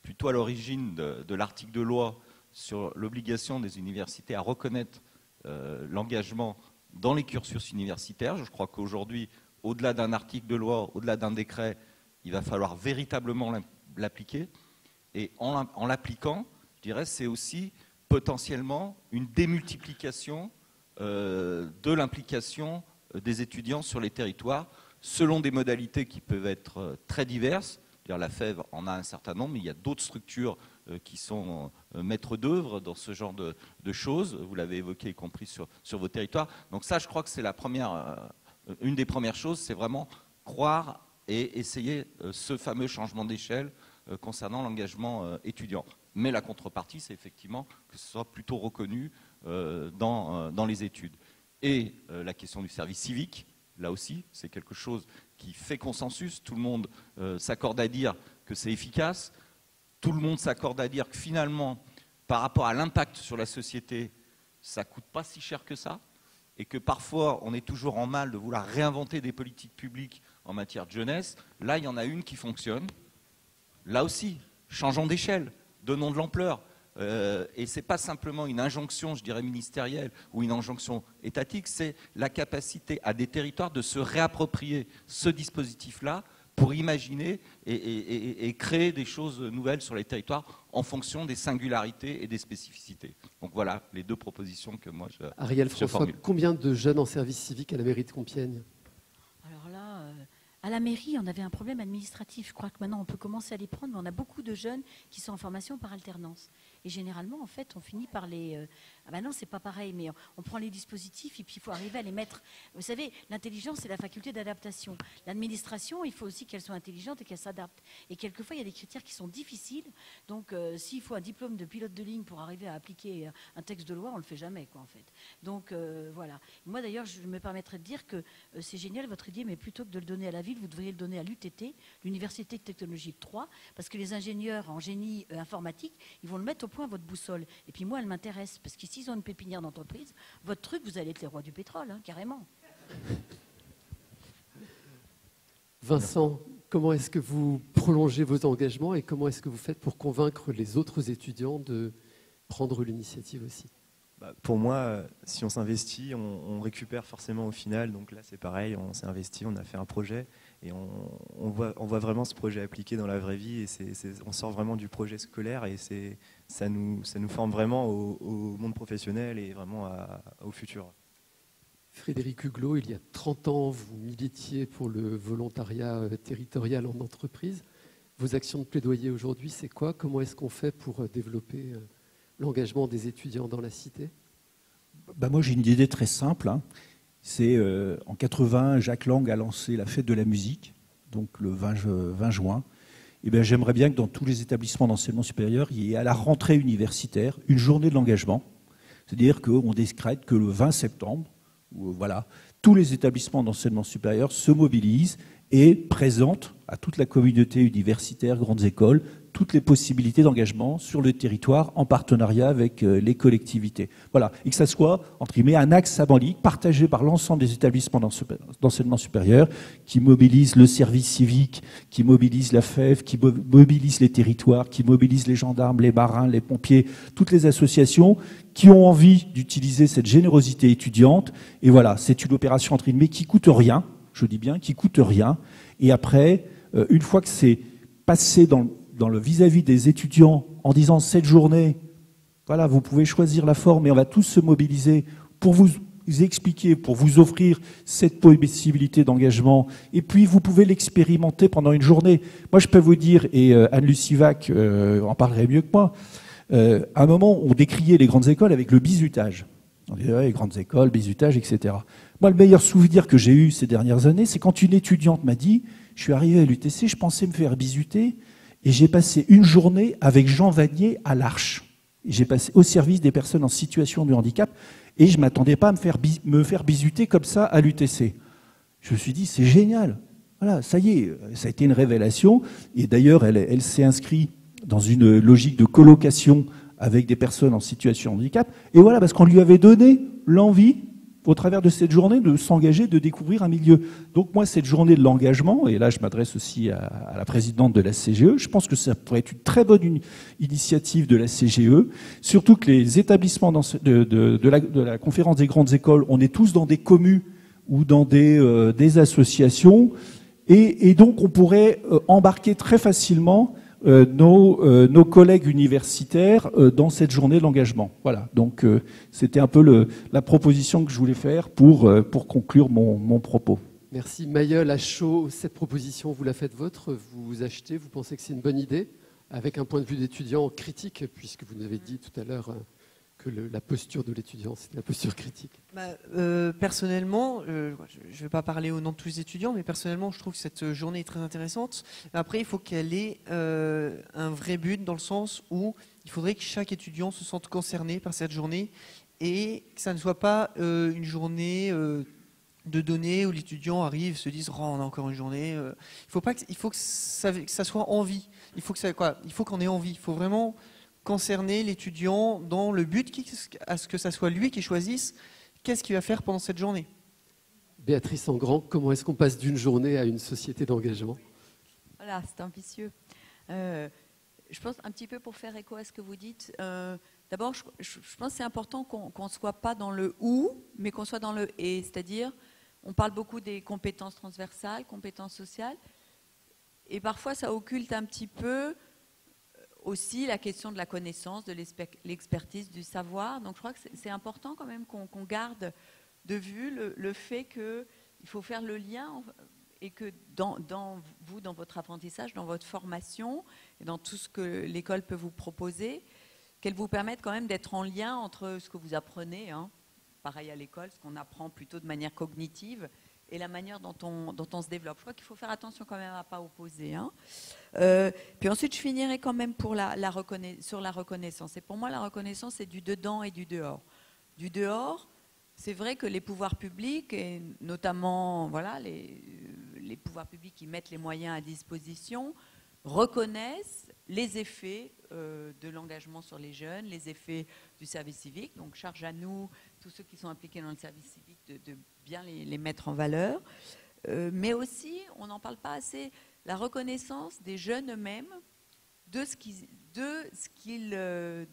plutôt à l'origine de l'article de loi sur l'obligation des universités à reconnaître l'engagement dans les cursus universitaires. Je crois qu'aujourd'hui, au-delà d'un article de loi, au-delà d'un décret, il va falloir véritablement l'appliquer. Et en l'appliquant, je dirais, c'est aussi potentiellement une démultiplication de l'implication des étudiants sur les territoires, selon des modalités qui peuvent être très diverses. La FEV en a un certain nombre, mais il y a d'autres structures qui sont maîtres d'œuvre dans ce genre de choses. Vous l'avez évoqué, y compris sur vos territoires. Donc ça, je crois que c'est une des premières choses, c'est vraiment croire et essayer ce fameux changement d'échelle concernant l'engagement étudiant. Mais la contrepartie, c'est effectivement que ce soit plutôt reconnu dans les études. Et la question du service civique, là aussi, c'est quelque chose qui fait consensus. Tout le monde s'accorde à dire que c'est efficace. Tout le monde s'accorde à dire que finalement, par rapport à l'impact sur la société, ça ne coûte pas si cher que ça. Et que parfois, on est toujours en mal de vouloir réinventer des politiques publiques en matière de jeunesse. Là, il y en a une qui fonctionne. Là aussi, changeons d'échelle, donnons de l'ampleur. Et ce n'est pas simplement une injonction, je dirais, ministérielle ou une injonction étatique, c'est la capacité à des territoires de se réapproprier ce dispositif-là pour imaginer et créer des choses nouvelles sur les territoires en fonction des singularités et des spécificités. Donc voilà les deux propositions que moi je Ariel François, formule. Combien de jeunes en service civique à la mairie de Compiègne? Alors là, à la mairie, on avait un problème administratif. Je crois que maintenant, on peut commencer à les prendre, mais on a beaucoup de jeunes qui sont en formation par alternance. Et généralement, en fait, on finit par les... Ah ben non, c'est pas pareil, mais on prend les dispositifs et puis il faut arriver à les mettre... Vous savez, l'intelligence, c'est la faculté d'adaptation. L'administration, il faut aussi qu'elle soit intelligente et qu'elle s'adapte. Et quelquefois, il y a des critères qui sont difficiles. Donc, s'il faut un diplôme de pilote de ligne pour arriver à appliquer un texte de loi, on ne le fait jamais, quoi, en fait. Donc, voilà. Moi, d'ailleurs, je me permettrais de dire que c'est génial, votre idée, mais plutôt que de le donner à la ville, vous devriez le donner à l'UTT, l'Université de Technologie de Troyes, parce que les ingénieurs en génie informatique, ils vont le mettre au point, votre boussole. Et puis moi, elle m'intéresse, parce qu'ici, ils ont une pépinière d'entreprise. Votre truc, vous allez être les rois du pétrole, hein, carrément. Vincent, comment est-ce que vous prolongez vos engagements et comment est-ce que vous faites pour convaincre les autres étudiants de prendre l'initiative aussi? Pour moi, si on s'investit, on récupère forcément au final. Donc là, c'est pareil, on s'est investi, on a fait un projet et on voit vraiment ce projet appliqué dans la vraie vie. Et on sort vraiment du projet scolaire et ça nous forme vraiment au monde professionnel et vraiment au futur. Frédéric Huglot, il y a 30 ans, vous militiez pour le volontariat territorial en entreprise. Vos actions de plaidoyer aujourd'hui, c'est quoi? Comment est-ce qu'on fait pour développer l'engagement des étudiants dans la cité? Moi, j'ai une idée très simple. Hein. C'est en 80, Jacques Lang a lancé la fête de la musique, donc le 20 juin. eh bien, j'aimerais bien que dans tous les établissements d'enseignement supérieur, il y ait à la rentrée universitaire une journée de l'engagement. C'est-à-dire qu'on décrète que le 20 septembre, voilà, tous les établissements d'enseignement supérieur se mobilisent et présentent à toute la communauté universitaire, grandes écoles, toutes les possibilités d'engagement sur le territoire en partenariat avec les collectivités. Voilà, et que ça soit, entre guillemets, un axe symbolique partagé par l'ensemble des établissements d'enseignement supérieur qui mobilisent le service civique, qui mobilisent la FEV, qui mobilisent les territoires, qui mobilisent les gendarmes, les marins, les pompiers, toutes les associations qui ont envie d'utiliser cette générosité étudiante. Et voilà, c'est une opération, entre guillemets, qui coûte rien, je dis bien, qui coûte rien. Et après, une fois que c'est passé dans le vis-à-vis des étudiants en disant cette journée, voilà, vous pouvez choisir la forme et on va tous se mobiliser pour vous expliquer, pour vous offrir cette possibilité d'engagement. Et puis, vous pouvez l'expérimenter pendant une journée. Moi, je peux vous dire, et Anne-Lucie Vac en parlerait mieux que moi, à un moment, on décriait les grandes écoles avec le bizutage. On disait, ouais, les grandes écoles, bizutage, etc. Moi, le meilleur souvenir que j'ai eu ces dernières années, c'est quand une étudiante m'a dit, je suis arrivé à l'UTC, je pensais me faire bizuter, et j'ai passé une journée avec Jean Vanier à l'Arche. J'ai passé au service des personnes en situation de handicap, et je ne m'attendais pas à me faire bizuter comme ça à l'UTC. Je me suis dit, c'est génial. Voilà, ça y est, ça a été une révélation. Et d'ailleurs, elle s'est inscrite dans une logique de colocation avec des personnes en situation de handicap. Et voilà, parce qu'on lui avait donné l'envie, au travers de cette journée, de s'engager, de découvrir un milieu. Donc moi, cette journée de l'engagement, et là je m'adresse aussi à la présidente de la CGE, je pense que ça pourrait être une très bonne initiative de la CGE, surtout que les établissements de la conférence des grandes écoles, on est tous dans des communes ou dans des associations, et donc on pourrait embarquer très facilement nos collègues universitaires dans cette journée de l'engagement. Voilà, donc c'était un peu la proposition que je voulais faire pour conclure mon propos. Merci. Mailleul, à chaud, cette proposition, vous la faites vôtre, vous achetez, vous pensez que c'est une bonne idée, avec un point de vue d'étudiant critique, puisque vous nous avez dit tout à l'heure que la posture de l'étudiant, c'était la posture critique. Personnellement, je ne vais pas parler au nom de tous les étudiants, mais personnellement, je trouve que cette journée est très intéressante. Après, il faut qu'elle ait un vrai but, dans le sens où il faudrait que chaque étudiant se sente concerné par cette journée et que ça ne soit pas une journée de données où l'étudiant arrive, se dise oh, on a encore une journée. Il faut que ça soit envie. Il faut qu'on ait envie. Il faut vraiment concerner l'étudiant dans le but à ce que ça soit lui qui choisisse qu'est-ce qu'il va faire pendant cette journée. Béatrice Engrand, comment est-ce qu'on passe d'une journée à une société d'engagement? Voilà, c'est ambitieux. Je pense un petit peu pour faire écho à ce que vous dites. D'abord, je pense que c'est important qu'on ne soit pas dans le « ou », mais qu'on soit dans le « et ». C'est-à-dire, on parle beaucoup des compétences transversales, compétences sociales, et parfois ça occulte un petit peu aussi la question de la connaissance, de l'expertise, du savoir. Donc je crois que c'est important quand même qu'on garde de vue le fait qu'il faut faire le lien et que dans votre apprentissage, dans votre formation et dans tout ce que l'école peut vous proposer, qu'elle vous permette quand même d'être en lien entre ce que vous apprenez, pareil à l'école, ce qu'on apprend plutôt de manière cognitive, et la manière dont on se développe. Je crois qu'il faut faire attention quand même à ne pas opposer. Puis ensuite, je finirai quand même sur la reconnaissance. Et pour moi, la reconnaissance, c'est du dedans et du dehors. Du dehors, c'est vrai que les pouvoirs publics, et notamment voilà, les pouvoirs publics qui mettent les moyens à disposition, reconnaissent les effets de l'engagement sur les jeunes, les effets du service civique. Donc, charge à nous, tous ceux qui sont impliqués dans le service civique, de bien les mettre en valeur. Mais aussi, on n'en parle pas assez, la reconnaissance des jeunes eux-mêmes de ce qu'ils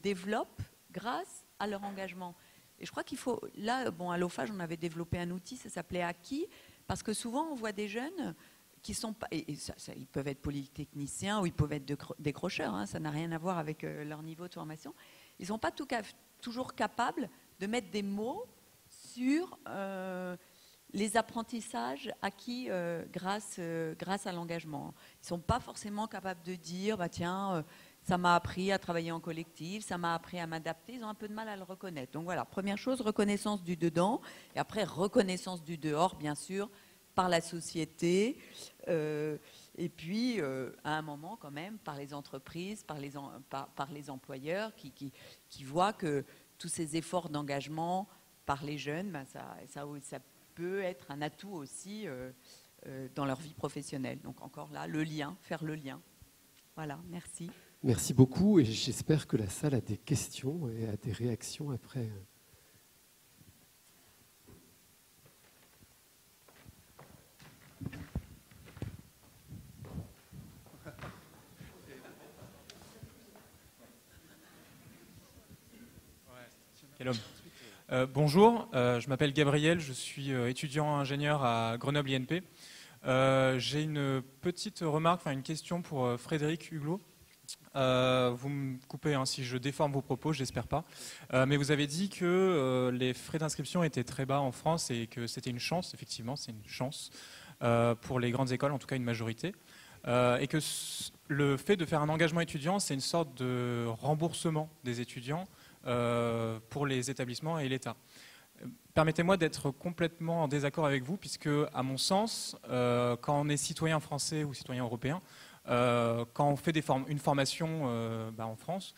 développent grâce à leur engagement. Et je crois qu'il faut... Là, à l'OFAGE, on avait développé un outil, ça s'appelait Acquis, parce que souvent, on voit des jeunes qui sont pas... ils peuvent être polytechniciens ou ils peuvent être décrocheurs, ça n'a rien à voir avec leur niveau de formation. Ils ne sont pas toujours capables de mettre des mots sur les apprentissages acquis grâce à l'engagement. Ils ne sont pas forcément capables de dire tiens, ça m'a appris à travailler en collectif, ça m'a appris à m'adapter. Ils ont un peu de mal à le reconnaître. Donc voilà, première chose, reconnaissance du dedans, et après reconnaissance du dehors, bien sûr, par la société, et puis à un moment quand même par les entreprises, par les employeurs qui voient que tous ces efforts d'engagement par les jeunes, ben ça peut être un atout aussi dans leur vie professionnelle. Donc encore là, le lien, faire le lien. Voilà, merci. Merci beaucoup et j'espère que la salle a des questions et a des réactions après. Quel homme. Bonjour, je m'appelle Gabriel, je suis étudiant ingénieur à Grenoble INP. J'ai une petite remarque, une question pour Frédéric Huglot. Vous me coupez si je déforme vos propos, j'espère pas. Mais vous avez dit que les frais d'inscription étaient très bas en France et que c'était une chance, effectivement, c'est une chance pour les grandes écoles, en tout cas une majorité. Et que le fait de faire un engagement étudiant, c'est une sorte de remboursement des étudiants pour les établissements et l'État. Permettez-moi d'être complètement en désaccord avec vous, puisque, à mon sens, quand on est citoyen français ou citoyen européen, quand on fait une formation en France,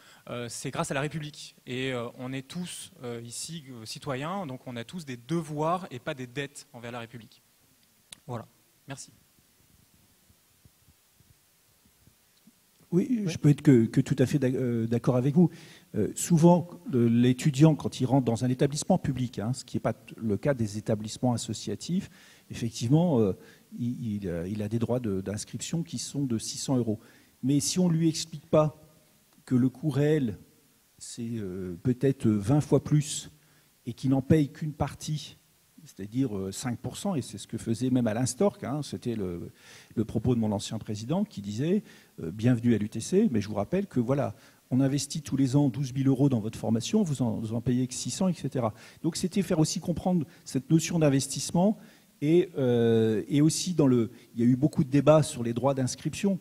c'est grâce à la République. Et on est tous ici citoyens, donc on a tous des devoirs et pas des dettes envers la République. Voilà, merci. Oui, je peux être que tout à fait d'accord avec vous. Souvent, l'étudiant, quand il rentre dans un établissement public, ce qui n'est pas le cas des établissements associatifs, effectivement, il a des droits d'inscription qui sont de 600 €. Mais si on ne lui explique pas que le coût réel, c'est peut-être 20 fois plus et qu'il n'en paye qu'une partie, c'est-à-dire 5%, et c'est ce que faisait même Alain Storck, c'était le propos de mon ancien président qui disait bienvenue à l'UTC, mais je vous rappelle que voilà, on investit tous les ans 12 000 € dans votre formation, vous en payez que 600, etc. Donc c'était faire aussi comprendre cette notion d'investissement et aussi il y a eu beaucoup de débats sur les droits d'inscription.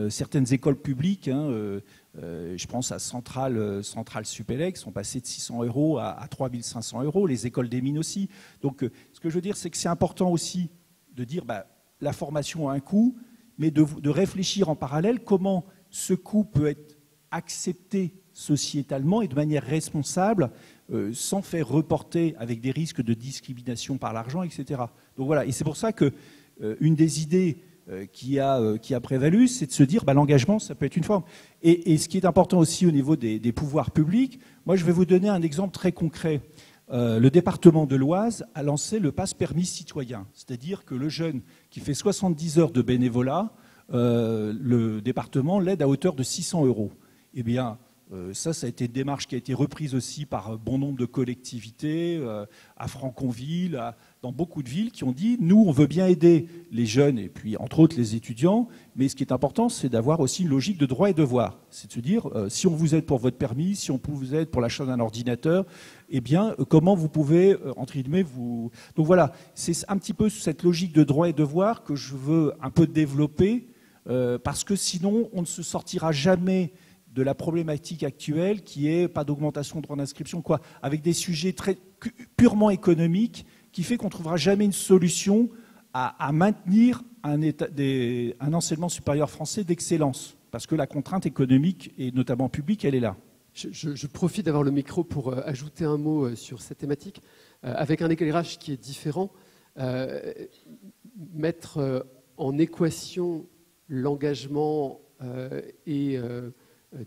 Certaines écoles publiques, je pense à Centrale Supélec, sont passées de 600 € à 3 500 €, les écoles des mines aussi. Donc ce que je veux dire, c'est que c'est important aussi de dire la formation a un coût, mais de réfléchir en parallèle comment ce coût peut être accepté sociétalement et de manière responsable, sans faire reporter avec des risques de discrimination par l'argent, etc. Donc voilà, et c'est pour ça que une des idées qui a prévalu, c'est de se dire l'engagement, ça peut être une forme. Et ce qui est important aussi au niveau des pouvoirs publics, moi je vais vous donner un exemple très concret. Le département de l'Oise a lancé le passe permis citoyen, c'est-à-dire que le jeune qui fait 70 heures de bénévolat, le département l'aide à hauteur de 600 €. Eh bien, ça a été une démarche qui a été reprise aussi par bon nombre de collectivités, à Franconville, dans beaucoup de villes qui ont dit « nous, on veut bien aider les jeunes et puis entre autres les étudiants, mais ce qui est important, c'est d'avoir aussi une logique de droits et devoirs. C'est de se dire, si on vous aide pour votre permis, si on vous aide pour l'achat d'un ordinateur, eh bien, comment vous pouvez, entre guillemets, vous... » Donc voilà, c'est un petit peu cette logique de droits et devoirs que je veux un peu développer, parce que sinon, on ne se sortira jamais de la problématique actuelle qui est pas d'augmentation de droits d'inscription, avec des sujets purement économiques qui fait qu'on ne trouvera jamais une solution à maintenir un enseignement supérieur français d'excellence, parce que la contrainte économique, et notamment publique, elle est là. Je profite d'avoir le micro pour ajouter un mot sur cette thématique, avec un éclairage qui est différent. Mettre en équation l'engagement et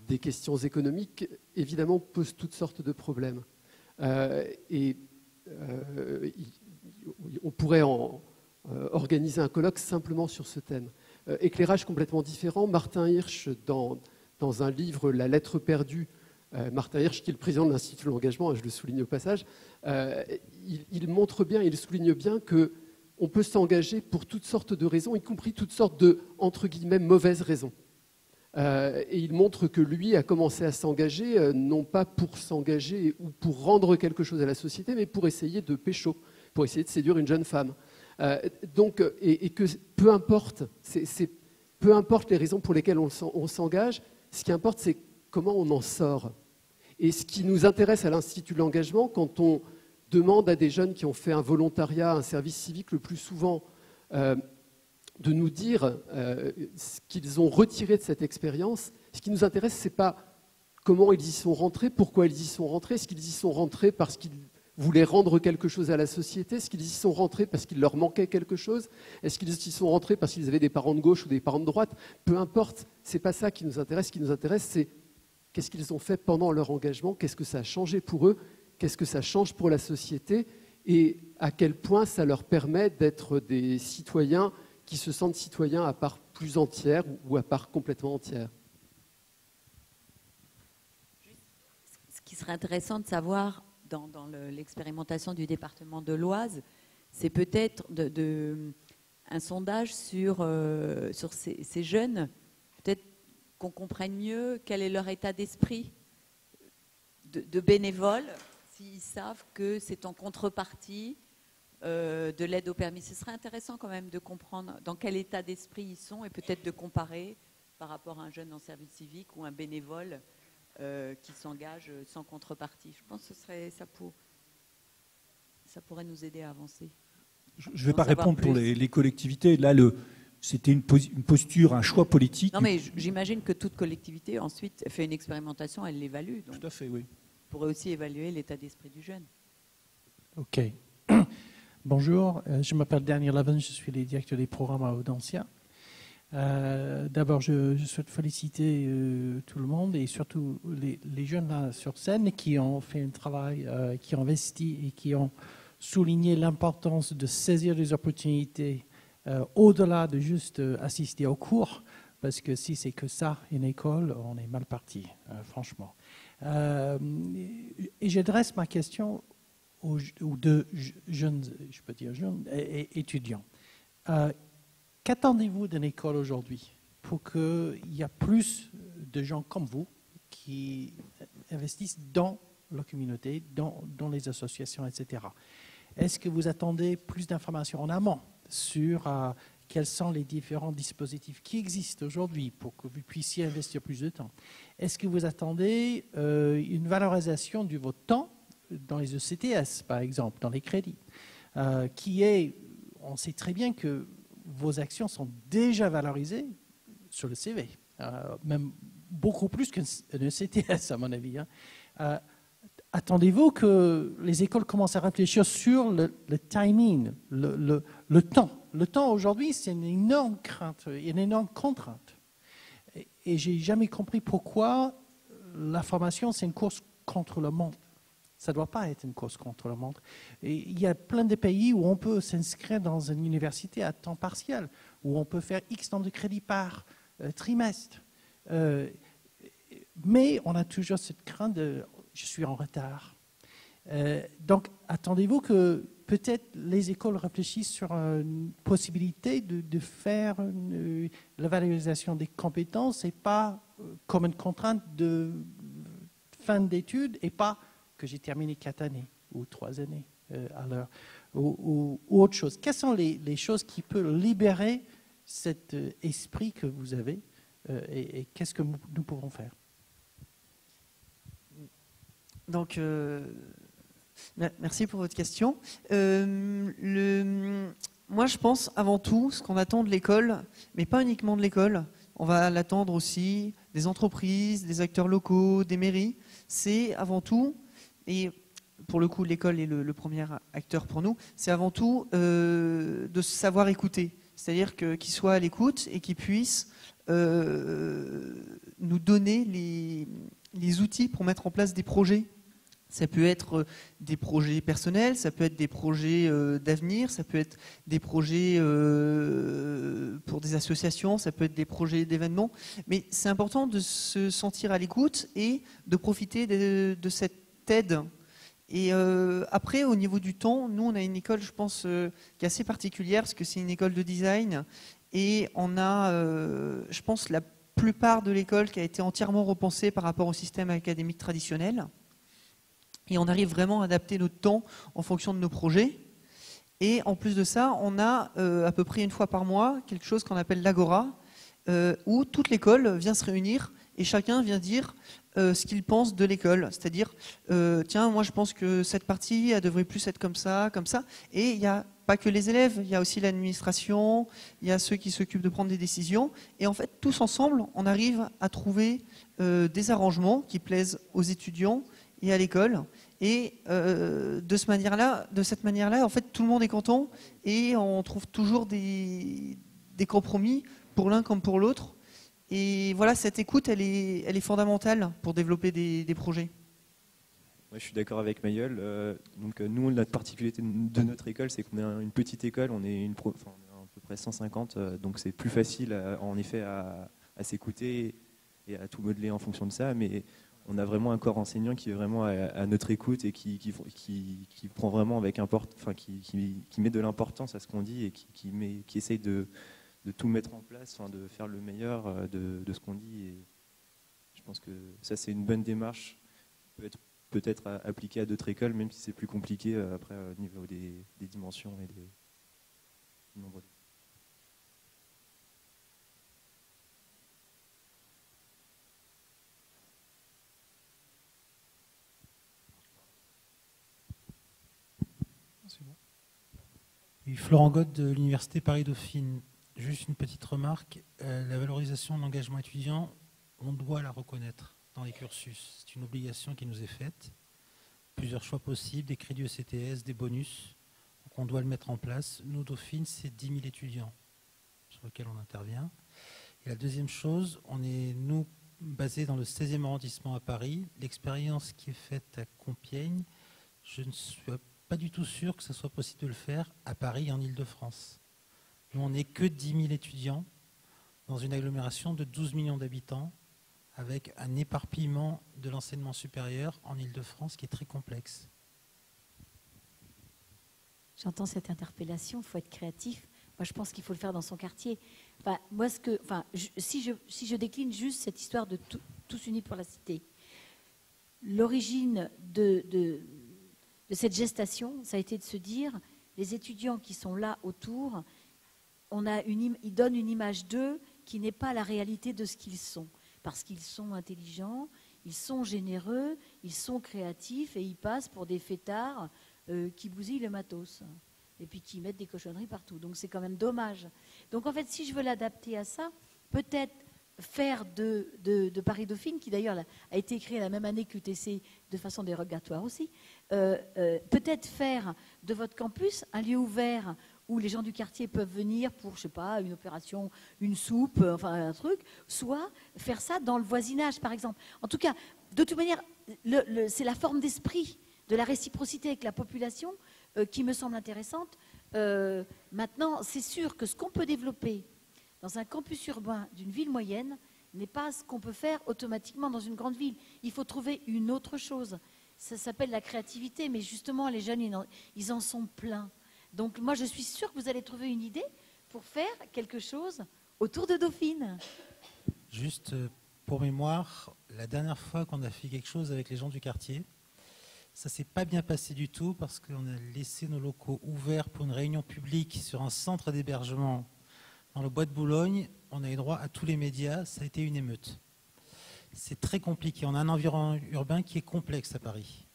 des questions économiques, évidemment, pose toutes sortes de problèmes. On pourrait organiser un colloque simplement sur ce thème. Éclairage complètement différent. Martin Hirsch, dans un livre, La lettre perdue, Martin Hirsch, qui est le président de l'Institut de l'engagement, je le souligne au passage, il montre bien, il souligne bien qu'on peut s'engager pour toutes sortes de raisons, y compris toutes sortes de, entre guillemets, mauvaises raisons. Et il montre que lui a commencé à s'engager, non pas pour s'engager ou pour rendre quelque chose à la société, mais pour essayer de pécho, pour essayer de séduire une jeune femme. Et que peu importe les raisons pour lesquelles on s'engage, ce qui importe, c'est comment on en sort. Et ce qui nous intéresse à l'Institut de l'engagement, quand on demande à des jeunes qui ont fait un volontariat, un service civique, le plus souvent de nous dire ce qu'ils ont retiré de cette expérience. Ce qui nous intéresse, ce n'est pas comment ils y sont rentrés, pourquoi ils y sont rentrés. Est-ce qu'ils y sont rentrés parce qu'ils voulaient rendre quelque chose à la société? Est-ce qu'ils y sont rentrés parce qu'il leur manquait quelque chose? Est-ce qu'ils y sont rentrés parce qu'ils avaient des parents de gauche ou des parents de droite? Peu importe, ce n'est pas ça qui nous intéresse. Ce qui nous intéresse, c'est qu'est-ce qu'ils ont fait pendant leur engagement, qu'est-ce que ça a changé pour eux, qu'est-ce que ça change pour la société et à quel point ça leur permet d'être des citoyens qui se sentent citoyens à part plus entière ou à part complètement entière. Ce qui serait intéressant de savoir dans l'expérimentation du département de l'Oise, c'est peut-être un sondage sur ces jeunes, peut-être qu'on comprenne mieux quel est leur état d'esprit de bénévoles, s'ils savent que c'est en contrepartie de l'aide au permis. Ce serait intéressant quand même de comprendre dans quel état d'esprit ils sont et peut-être de comparer par rapport à un jeune en service civique ou un bénévole qui s'engage sans contrepartie. Je pense que ça pourrait nous aider à avancer. Je ne vais pas répondre pour les collectivités. Là, c'était une posture, un choix politique. Non, mais j'imagine que toute collectivité, ensuite, fait une expérimentation, elle l'évalue. Tout à fait, oui. On pourrait aussi évaluer l'état d'esprit du jeune. OK. Bonjour, je m'appelle Daniel Evans, je suis le directeur des programmes à Audencia. D'abord, je souhaite féliciter tout le monde et surtout les jeunes là sur scène qui ont fait un travail, qui ont investi et qui ont souligné l'importance de saisir les opportunités au-delà de juste assister aux cours, parce que si c'est que ça, une école, on est mal parti, franchement. Et j'adresse ma question aux deux jeunes, je peux dire jeunes, étudiants. Qu'attendez-vous d'une école aujourd'hui pour qu'il y ait plus de gens comme vous qui investissent dans la communauté, dans les associations, etc. Est-ce que vous attendez plus d'informations en amont sur quels sont les différents dispositifs qui existent aujourd'hui pour que vous puissiez investir plus de temps? Est-ce que vous attendez une valorisation de votre temps dans les ECTS, par exemple, dans les crédits, on sait très bien que vos actions sont déjà valorisées sur le CV, même beaucoup plus qu'un ECTS, à mon avis. Attendez-vous que les écoles commencent à réfléchir sur le timing, le temps. Le temps aujourd'hui, c'est une énorme crainte, une énorme contrainte. Et je n'ai jamais compris pourquoi la formation, c'est une course contre le monde. Ça ne doit pas être une course contre le monde. Et il y a plein de pays où on peut s'inscrire dans une université à temps partiel, où on peut faire X nombre de crédits par trimestre. Mais on a toujours cette crainte de « je suis en retard ». Donc, attendez-vous que peut-être les écoles réfléchissent sur une possibilité de faire la valorisation des compétences et pas comme une contrainte de fin d'études et pas que j'ai terminé 4 années ou 3 années à l'heure ou autre chose. Quelles sont les choses qui peuvent libérer cet esprit que vous avez et qu'est-ce que nous pouvons faire? Donc, merci pour votre question. Moi, je pense avant tout ce qu'on attend de l'école, mais pas uniquement de l'école. On va l'attendre aussi des entreprises, des acteurs locaux, des mairies. C'est avant tout, et pour le coup, l'école est le premier acteur pour nous, c'est avant tout de savoir écouter. C'est-à-dire qu'ils soient à l'écoute et qu'ils puissent nous donner les outils pour mettre en place des projets. Ça peut être des projets personnels, ça peut être des projets d'avenir, ça peut être des projets pour des associations, ça peut être des projets d'événements. Mais c'est important de se sentir à l'écoute et de profiter de cette aide. Et après, au niveau du temps, nous, on a une école, je pense, qui est assez particulière, parce que c'est une école de design. Et on a, je pense, la plupart de l'école qui a été entièrement repensée par rapport au système académique traditionnel. Et on arrive vraiment à adapter notre temps en fonction de nos projets. Et en plus de ça, on a à peu près une fois par mois quelque chose qu'on appelle l'Agora, où toute l'école vient se réunir et chacun vient dire ce qu'il pense de l'école. C'est-à-dire, tiens, moi je pense que cette partie, elle devrait plus être comme ça. Et il y a pas que les élèves, il y a aussi l'administration, il y a ceux qui s'occupent de prendre des décisions. Et en fait, tous ensemble, on arrive à trouver des arrangements qui plaisent aux étudiants et à l'école. Et de cette manière-là, en fait, tout le monde est content et on trouve toujours des compromis pour l'un comme pour l'autre. Et voilà, cette écoute, elle est fondamentale pour développer des projets. Moi, je suis d'accord avec Mayol. Donc, nous, notre particularité de notre école, c'est qu'on est une petite école, on est à peu près 150, donc c'est plus facile, en effet, à s'écouter et à tout modeler en fonction de ça. Mais on a vraiment un corps enseignant qui est vraiment à notre écoute et qui prend vraiment avec qui met de l'importance à ce qu'on dit et qui essaye de tout mettre en place, de faire le meilleur de ce qu'on dit. Et je pense que ça, c'est une bonne démarche, peut-être appliquée à d'autres écoles, même si c'est plus compliqué après au niveau des dimensions et des nombres. Oui, Florent Gott de l'Université Paris-Dauphine. Juste une petite remarque. La valorisation de l'engagement étudiant, on doit la reconnaître dans les cursus. C'est une obligation qui nous est faite. Plusieurs choix possibles, des crédits ECTS, des bonus. Donc on doit le mettre en place. Nous, Dauphine, c'est 10 000 étudiants sur lesquels on intervient. Et la deuxième chose, on est, nous, basés dans le 16e arrondissement à Paris. L'expérience qui est faite à Compiègne, je ne suis pas du tout sûr que ce soit possible de le faire à Paris et en Île-de-France. Nous, on n'est que 10 000 étudiants dans une agglomération de 12 millions d'habitants avec un éparpillement de l'enseignement supérieur en Île-de-France qui est très complexe. J'entends cette interpellation, il faut être créatif. Moi, je pense qu'il faut le faire dans son quartier. Enfin, moi, si je décline juste cette histoire de tous unis pour la cité, l'origine de cette gestation, ça a été de se dire, les étudiants qui sont là autour, ils donnent une image d'eux qui n'est pas la réalité de ce qu'ils sont. Parce qu'ils sont intelligents, ils sont généreux, ils sont créatifs et ils passent pour des fêtards qui bousillent le matos et puis qui mettent des cochonneries partout. Donc c'est quand même dommage. Donc en fait, si je veux l'adapter à ça, peut-être faire de Paris-Dauphine, qui d'ailleurs a été créé la même année que l'UTC de façon dérogatoire aussi, peut-être faire de votre campus un lieu ouvert où les gens du quartier peuvent venir pour, je sais pas, une opération, une soupe, enfin un truc, soit faire ça dans le voisinage, par exemple. En tout cas, de toute manière, c'est la forme d'esprit de la réciprocité avec la population qui me semble intéressante. Maintenant, c'est sûr que ce qu'on peut développer dans un campus urbain d'une ville moyenne n'est pas ce qu'on peut faire automatiquement dans une grande ville. Il faut trouver une autre chose. Ça s'appelle la créativité, mais justement, les jeunes, ils en sont pleins. Donc moi, je suis sûre que vous allez trouver une idée pour faire quelque chose autour de Dauphine. Juste pour mémoire, la dernière fois qu'on a fait quelque chose avec les gens du quartier, ça ne s'est pas bien passé du tout parce qu'on a laissé nos locaux ouverts pour une réunion publique sur un centre d'hébergement dans le bois de Boulogne. On a eu droit à tous les médias, ça a été une émeute. C'est très compliqué. On a un environnement urbain qui est complexe à Paris.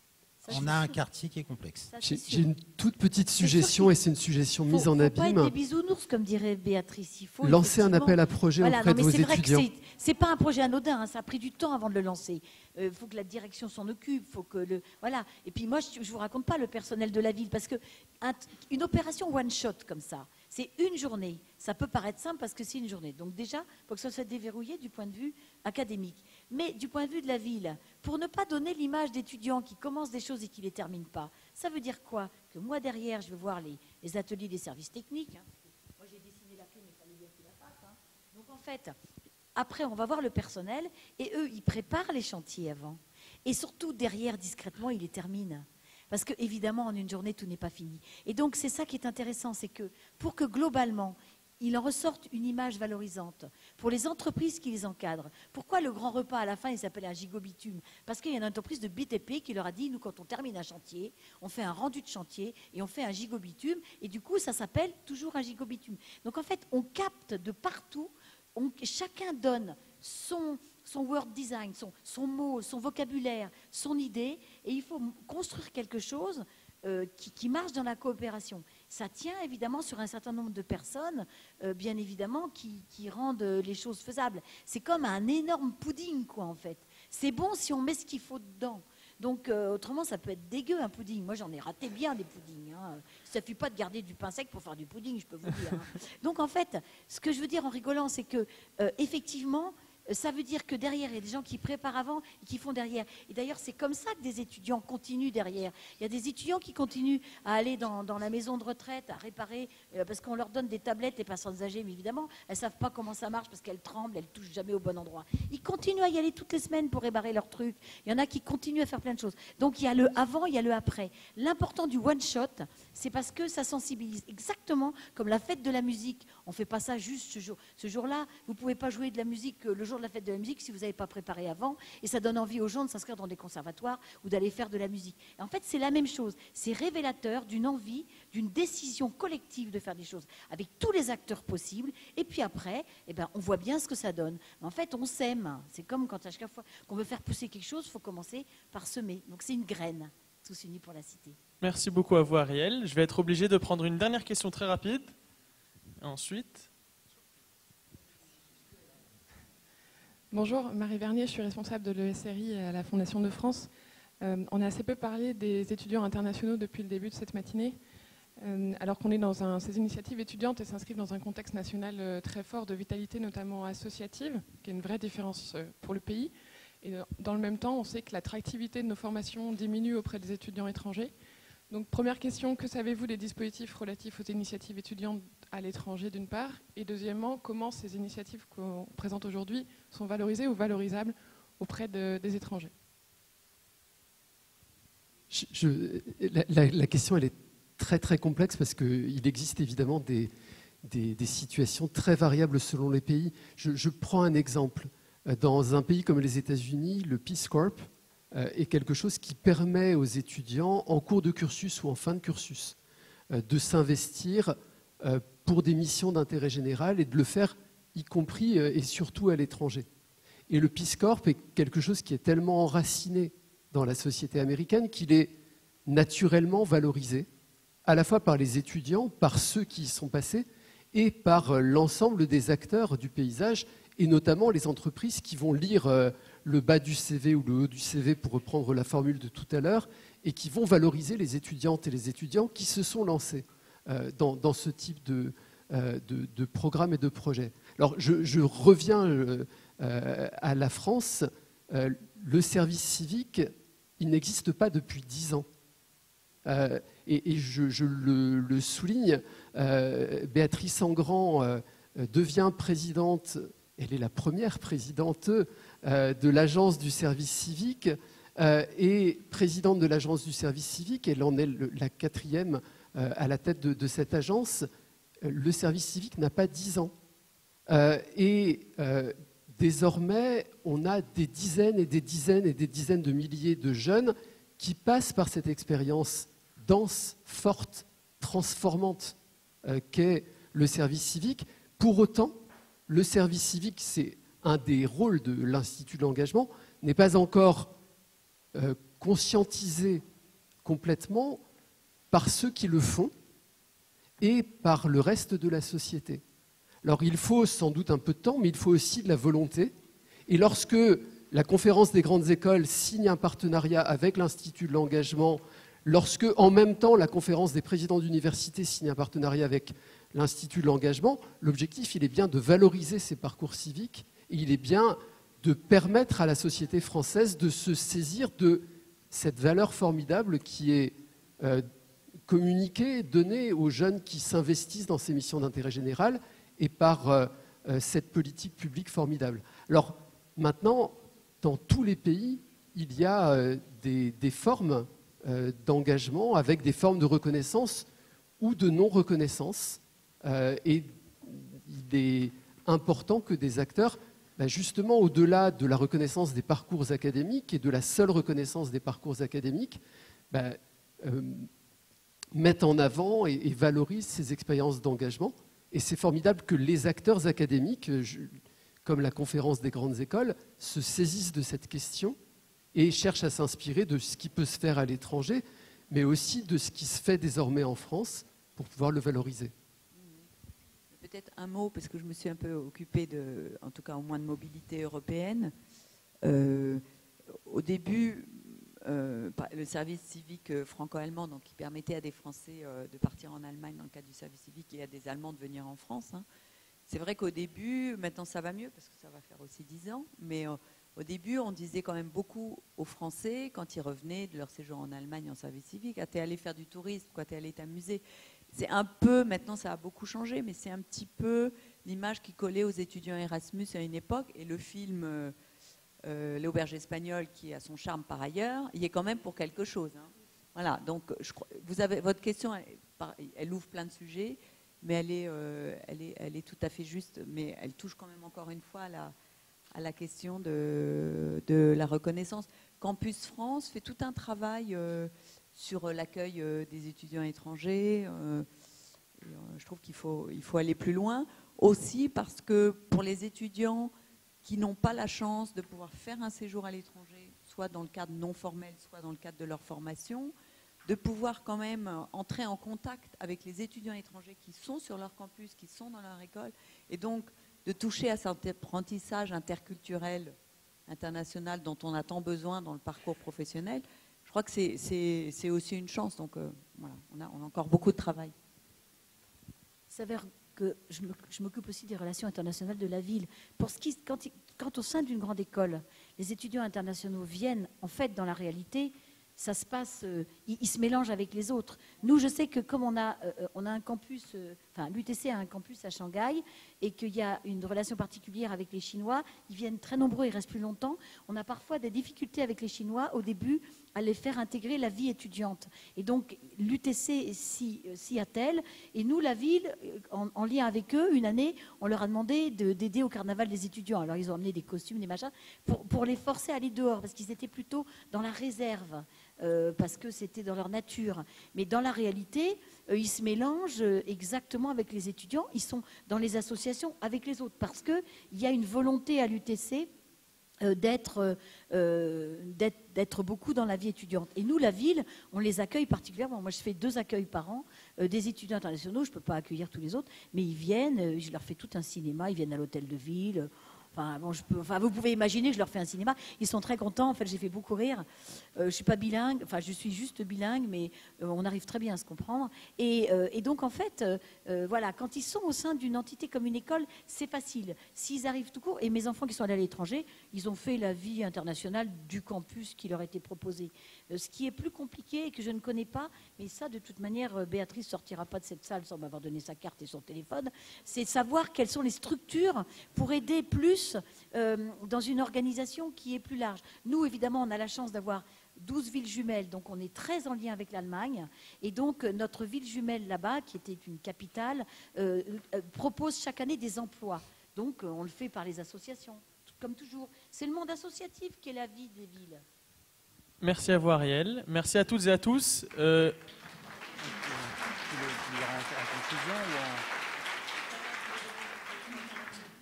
On a un quartier qui est complexe. J'ai une toute petite suggestion, et c'est une suggestion mise en abîme. Il ne faut pas être des bisounours, comme dirait Béatrice. Il faut lancer un appel à projet auprès de vos étudiants. Ce n'est pas un projet anodin, hein, ça a pris du temps avant de le lancer. Il faut que la direction s'en occupe. Voilà. Et puis moi, je ne vous raconte pas le personnel de la ville, parce qu'une opération one-shot comme ça, c'est une journée. Ça peut paraître simple parce que c'est une journée. Donc déjà, il faut que ça soit déverrouillé du point de vue académique. Mais du point de vue de la ville, pour ne pas donner l'image d'étudiants qui commencent des choses et qui ne les terminent pas, ça veut dire quoi? Que moi, derrière, je vais voir les ateliers des services techniques. Hein. Moi, j'ai dessiné la clé, mais il fallait bien qu'il la fasse. Hein. Donc en fait, après, on va voir le personnel et eux, ils préparent les chantiers avant. Et surtout, derrière, discrètement, ils les terminent. Parce qu'évidemment, en une journée, tout n'est pas fini. Et donc, c'est ça qui est intéressant, c'est que pour que globalement, il en ressorte une image valorisante pour les entreprises qui les encadrent. Pourquoi le grand repas à la fin, il s'appelle un gigobitume? Parce qu'il y a une entreprise de BTP qui leur a dit, nous, quand on termine un chantier, on fait un rendu de chantier et on fait un gigobitume. Et du coup, ça s'appelle toujours un gigobitume. Donc, en fait, on capte de partout, chacun donne son word design, son mot, son vocabulaire, son idée, et il faut construire quelque chose qui marche dans la coopération. ça tient évidemment sur un certain nombre de personnes, bien évidemment, qui rendent les choses faisables. C'est comme un énorme pudding, quoi, en fait. C'est bon si on met ce qu'il faut dedans. Donc, autrement, ça peut être dégueu, un pudding. Moi, j'en ai raté bien des puddings. Hein. Il ne suffit pas de garder du pain sec pour faire du pudding, je peux vous dire. Hein. Donc, en fait, ce que je veux dire en rigolant, c'est que, effectivement, ça veut dire que derrière, il y a des gens qui préparent avant et qui font derrière. Et d'ailleurs, c'est comme ça que des étudiants continuent derrière. Il y a des étudiants qui continuent à aller dans la maison de retraite, à réparer, parce qu'on leur donne des tablettes, les personnes âgées, mais évidemment, elles ne savent pas comment ça marche parce qu'elles tremblent, elles ne touchent jamais au bon endroit. Ils continuent à y aller toutes les semaines pour réparer leurs trucs. Il y en a qui continuent à faire plein de choses. Donc, il y a le avant, il y a le après. L'important du one-shot, c'est parce que ça sensibilise. Exactement comme la fête de la musique. On ne fait pas ça juste ce jour. Ce jour-là, vous ne pouvez pas jouer de la musique le jour de la fête de la musique si vous n'avez pas préparé avant, et ça donne envie aux gens de s'inscrire dans des conservatoires ou d'aller faire de la musique. Et en fait, c'est la même chose. C'est révélateur d'une envie, d'une décision collective de faire des choses avec tous les acteurs possibles. Et puis après, eh ben, on voit bien ce que ça donne. Mais en fait, on sème. C'est comme quand à chaque fois qu'on veut faire pousser quelque chose, il faut commencer par semer. Donc c'est une graine. Tous unis pour la cité. Merci beaucoup à vous, Ariel. Je vais être obligé de prendre une dernière question très rapide. Et ensuite... Bonjour, Marie Vernier, je suis responsable de l'ESRI à la Fondation de France. On a assez peu parlé des étudiants internationaux depuis le début de cette matinée, alors qu'on est dans ces initiatives étudiantes et s'inscrivent dans un contexte national très fort de vitalité, notamment associative, qui est une vraie différence pour le pays. Et dans le même temps, on sait que l'attractivité de nos formations diminue auprès des étudiants étrangers. Donc première question, que savez-vous des dispositifs relatifs aux initiatives étudiantes à l'étranger d'une part, et deuxièmement, comment ces initiatives qu'on présente aujourd'hui sont valorisées ou valorisables auprès des étrangers? La question elle est très très complexe parce qu'il existe évidemment des situations très variables selon les pays. Je prends un exemple. Dans un pays comme les États-Unis, le Peace Corps est quelque chose qui permet aux étudiants, en cours de cursus ou en fin de cursus, de s'investir pour des missions d'intérêt général et de le faire y compris et surtout à l'étranger. Et le Peace Corps est quelque chose qui est tellement enraciné dans la société américaine qu'il est naturellement valorisé, à la fois par les étudiants, par ceux qui y sont passés, et par l'ensemble des acteurs du paysage, et notamment les entreprises qui vont lire le bas du CV ou le haut du CV, pour reprendre la formule de tout à l'heure, et qui vont valoriser les étudiantes et les étudiants qui se sont lancés dans ce type de programme et de projet. Alors, je reviens à la France. Le service civique, il n'existe pas depuis 10 ans. Et je le souligne, Béatrice Engrand devient présidente, elle est la première présidente de l'agence du service civique, et présidente de l'agence du service civique, elle en est la 4e à la tête de cette agence. Le service civique n'a pas 10 ans. Désormais, on a des dizaines et des dizaines et des dizaines de milliers de jeunes qui passent par cette expérience dense, forte, transformante qu'est le service civique. Pour autant, le service civique, c'est un des rôles de l'Institut de l'engagement, n'est pas encore conscientisé complètement par ceux qui le font et par le reste de la société. Alors il faut sans doute un peu de temps, mais il faut aussi de la volonté. Et lorsque la conférence des grandes écoles signe un partenariat avec l'Institut de l'engagement, lorsque en même temps la conférence des présidents d'université signe un partenariat avec l'Institut de l'engagement, l'objectif il est bien de valoriser ces parcours civiques, et il est bien de permettre à la société française de se saisir de cette valeur formidable qui est communiquée, donnée aux jeunes qui s'investissent dans ces missions d'intérêt général, et par cette politique publique formidable. Alors maintenant, dans tous les pays, il y a des formes d'engagement avec des formes de reconnaissance ou de non-reconnaissance. Et il est important que des acteurs, justement au-delà de la reconnaissance des parcours académiques et de la seule reconnaissance des parcours académiques, mettent en avant et valorisent ces expériences d'engagement. Et c'est formidable que les acteurs académiques, comme la conférence des grandes écoles, se saisissent de cette question et cherchent à s'inspirer de ce qui peut se faire à l'étranger, mais aussi de ce qui se fait désormais en France, pour pouvoir le valoriser. Peut-être un mot, parce que je me suis un peu occupée en tout cas au moins de mobilité européenne. Au début, le service civique franco-allemand, donc qui permettait à des Français de partir en Allemagne dans le cadre du service civique et à des Allemands de venir en France. Hein. C'est vrai qu'au début, maintenant ça va mieux parce que ça va faire aussi 10 ans, mais au début, on disait quand même beaucoup aux Français quand ils revenaient de leur séjour en Allemagne en service civique, t'es allé faire du tourisme, t'es allé t'amuser. C'est un peu, maintenant ça a beaucoup changé, mais c'est un petit peu l'image qui collait aux étudiants Erasmus à une époque, et le film L'auberge espagnole, qui a son charme par ailleurs, il est quand même pour quelque chose. Hein. Voilà, donc votre question, elle ouvre plein de sujets, mais elle est tout à fait juste, mais elle touche quand même encore une fois à la question de la reconnaissance. Campus France fait tout un travail sur l'accueil des étudiants étrangers. Je trouve qu'il faut aller plus loin, aussi parce que pour les étudiants qui n'ont pas la chance de pouvoir faire un séjour à l'étranger, soit dans le cadre non formel, soit dans le cadre de leur formation, de pouvoir quand même entrer en contact avec les étudiants étrangers qui sont sur leur campus, qui sont dans leur école, et donc de toucher à cet apprentissage interculturel, international dont on a tant besoin dans le parcours professionnel. Je crois que c'est aussi une chance. Donc voilà, on a encore beaucoup de travail. Il s'avère que je m'occupe aussi des relations internationales de la ville. Quand au sein d'une grande école, les étudiants internationaux viennent, en fait, dans la réalité, ça se passe, ils se mélangent avec les autres. Nous, je sais que comme on a un campus, l'UTC a un campus à Shanghai, et qu'il y a une relation particulière avec les Chinois, ils viennent très nombreux, ils restent plus longtemps. On a parfois des difficultés avec les Chinois au début à les faire intégrer la vie étudiante. Et donc l'UTC s'y attelle, et nous, la ville, en lien avec eux, une année, on leur a demandé d'aider au carnaval des étudiants. Alors ils ont amené des costumes, des machins, pour les forcer à aller dehors, parce qu'ils étaient plutôt dans la réserve. Parce que c'était dans leur nature. Mais dans la réalité, ils se mélangent exactement avec les étudiants. Ils sont dans les associations avec les autres. Parce qu'il y a une volonté à l'UTC d'être beaucoup dans la vie étudiante. Et nous, la ville, on les accueille particulièrement. Moi, je fais 2 accueils par an des étudiants internationaux. Je ne peux pas accueillir tous les autres, mais ils viennent, je leur fais tout un cinéma, ils viennent à l'hôtel de ville. Vous pouvez imaginer, je leur fais un cinéma. Ils sont très contents. En fait, j'ai fait beaucoup rire. Je ne suis pas bilingue. Enfin, je suis juste bilingue, mais on arrive très bien à se comprendre. Et donc, en fait, voilà, quand ils sont au sein d'une entité comme une école, c'est facile. S'ils arrivent tout court, et mes enfants qui sont allés à l'étranger, ils ont fait la vie internationale du campus qui leur était proposé. Ce qui est plus compliqué et que je ne connais pas, mais ça, de toute manière, Béatrice ne sortira pas de cette salle sans m'avoir donné sa carte et son téléphone, c'est savoir quelles sont les structures pour aider plus dans une organisation qui est plus large. Nous, évidemment, on a la chance d'avoir 12 villes jumelles, donc on est très en lien avec l'Allemagne. Et donc, notre ville jumelle là-bas, qui était une capitale, propose chaque année des emplois. Donc, on le fait par les associations, comme toujours. C'est le monde associatif qui est la vie des villes. Merci à vous, Ariel. Merci à toutes et à tous.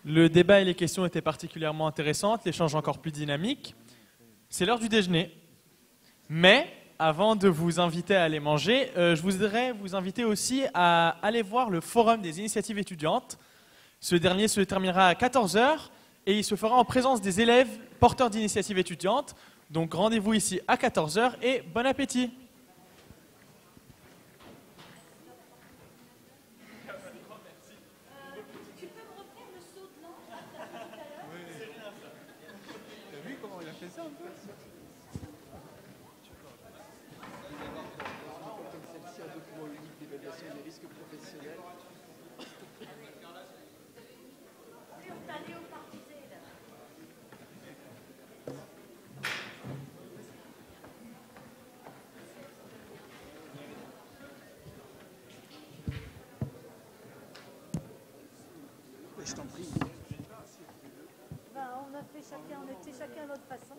Le débat et les questions étaient particulièrement intéressantes, l'échange encore plus dynamique. C'est l'heure du déjeuner. Mais avant de vous inviter à aller manger, je voudrais vous inviter aussi à aller voir le forum des initiatives étudiantes. Ce dernier se terminera à 14h et il se fera en présence des élèves porteurs d'initiatives étudiantes. Donc rendez-vous ici à 14h et bon appétit! Je t'en prie. On était chacun à notre façon.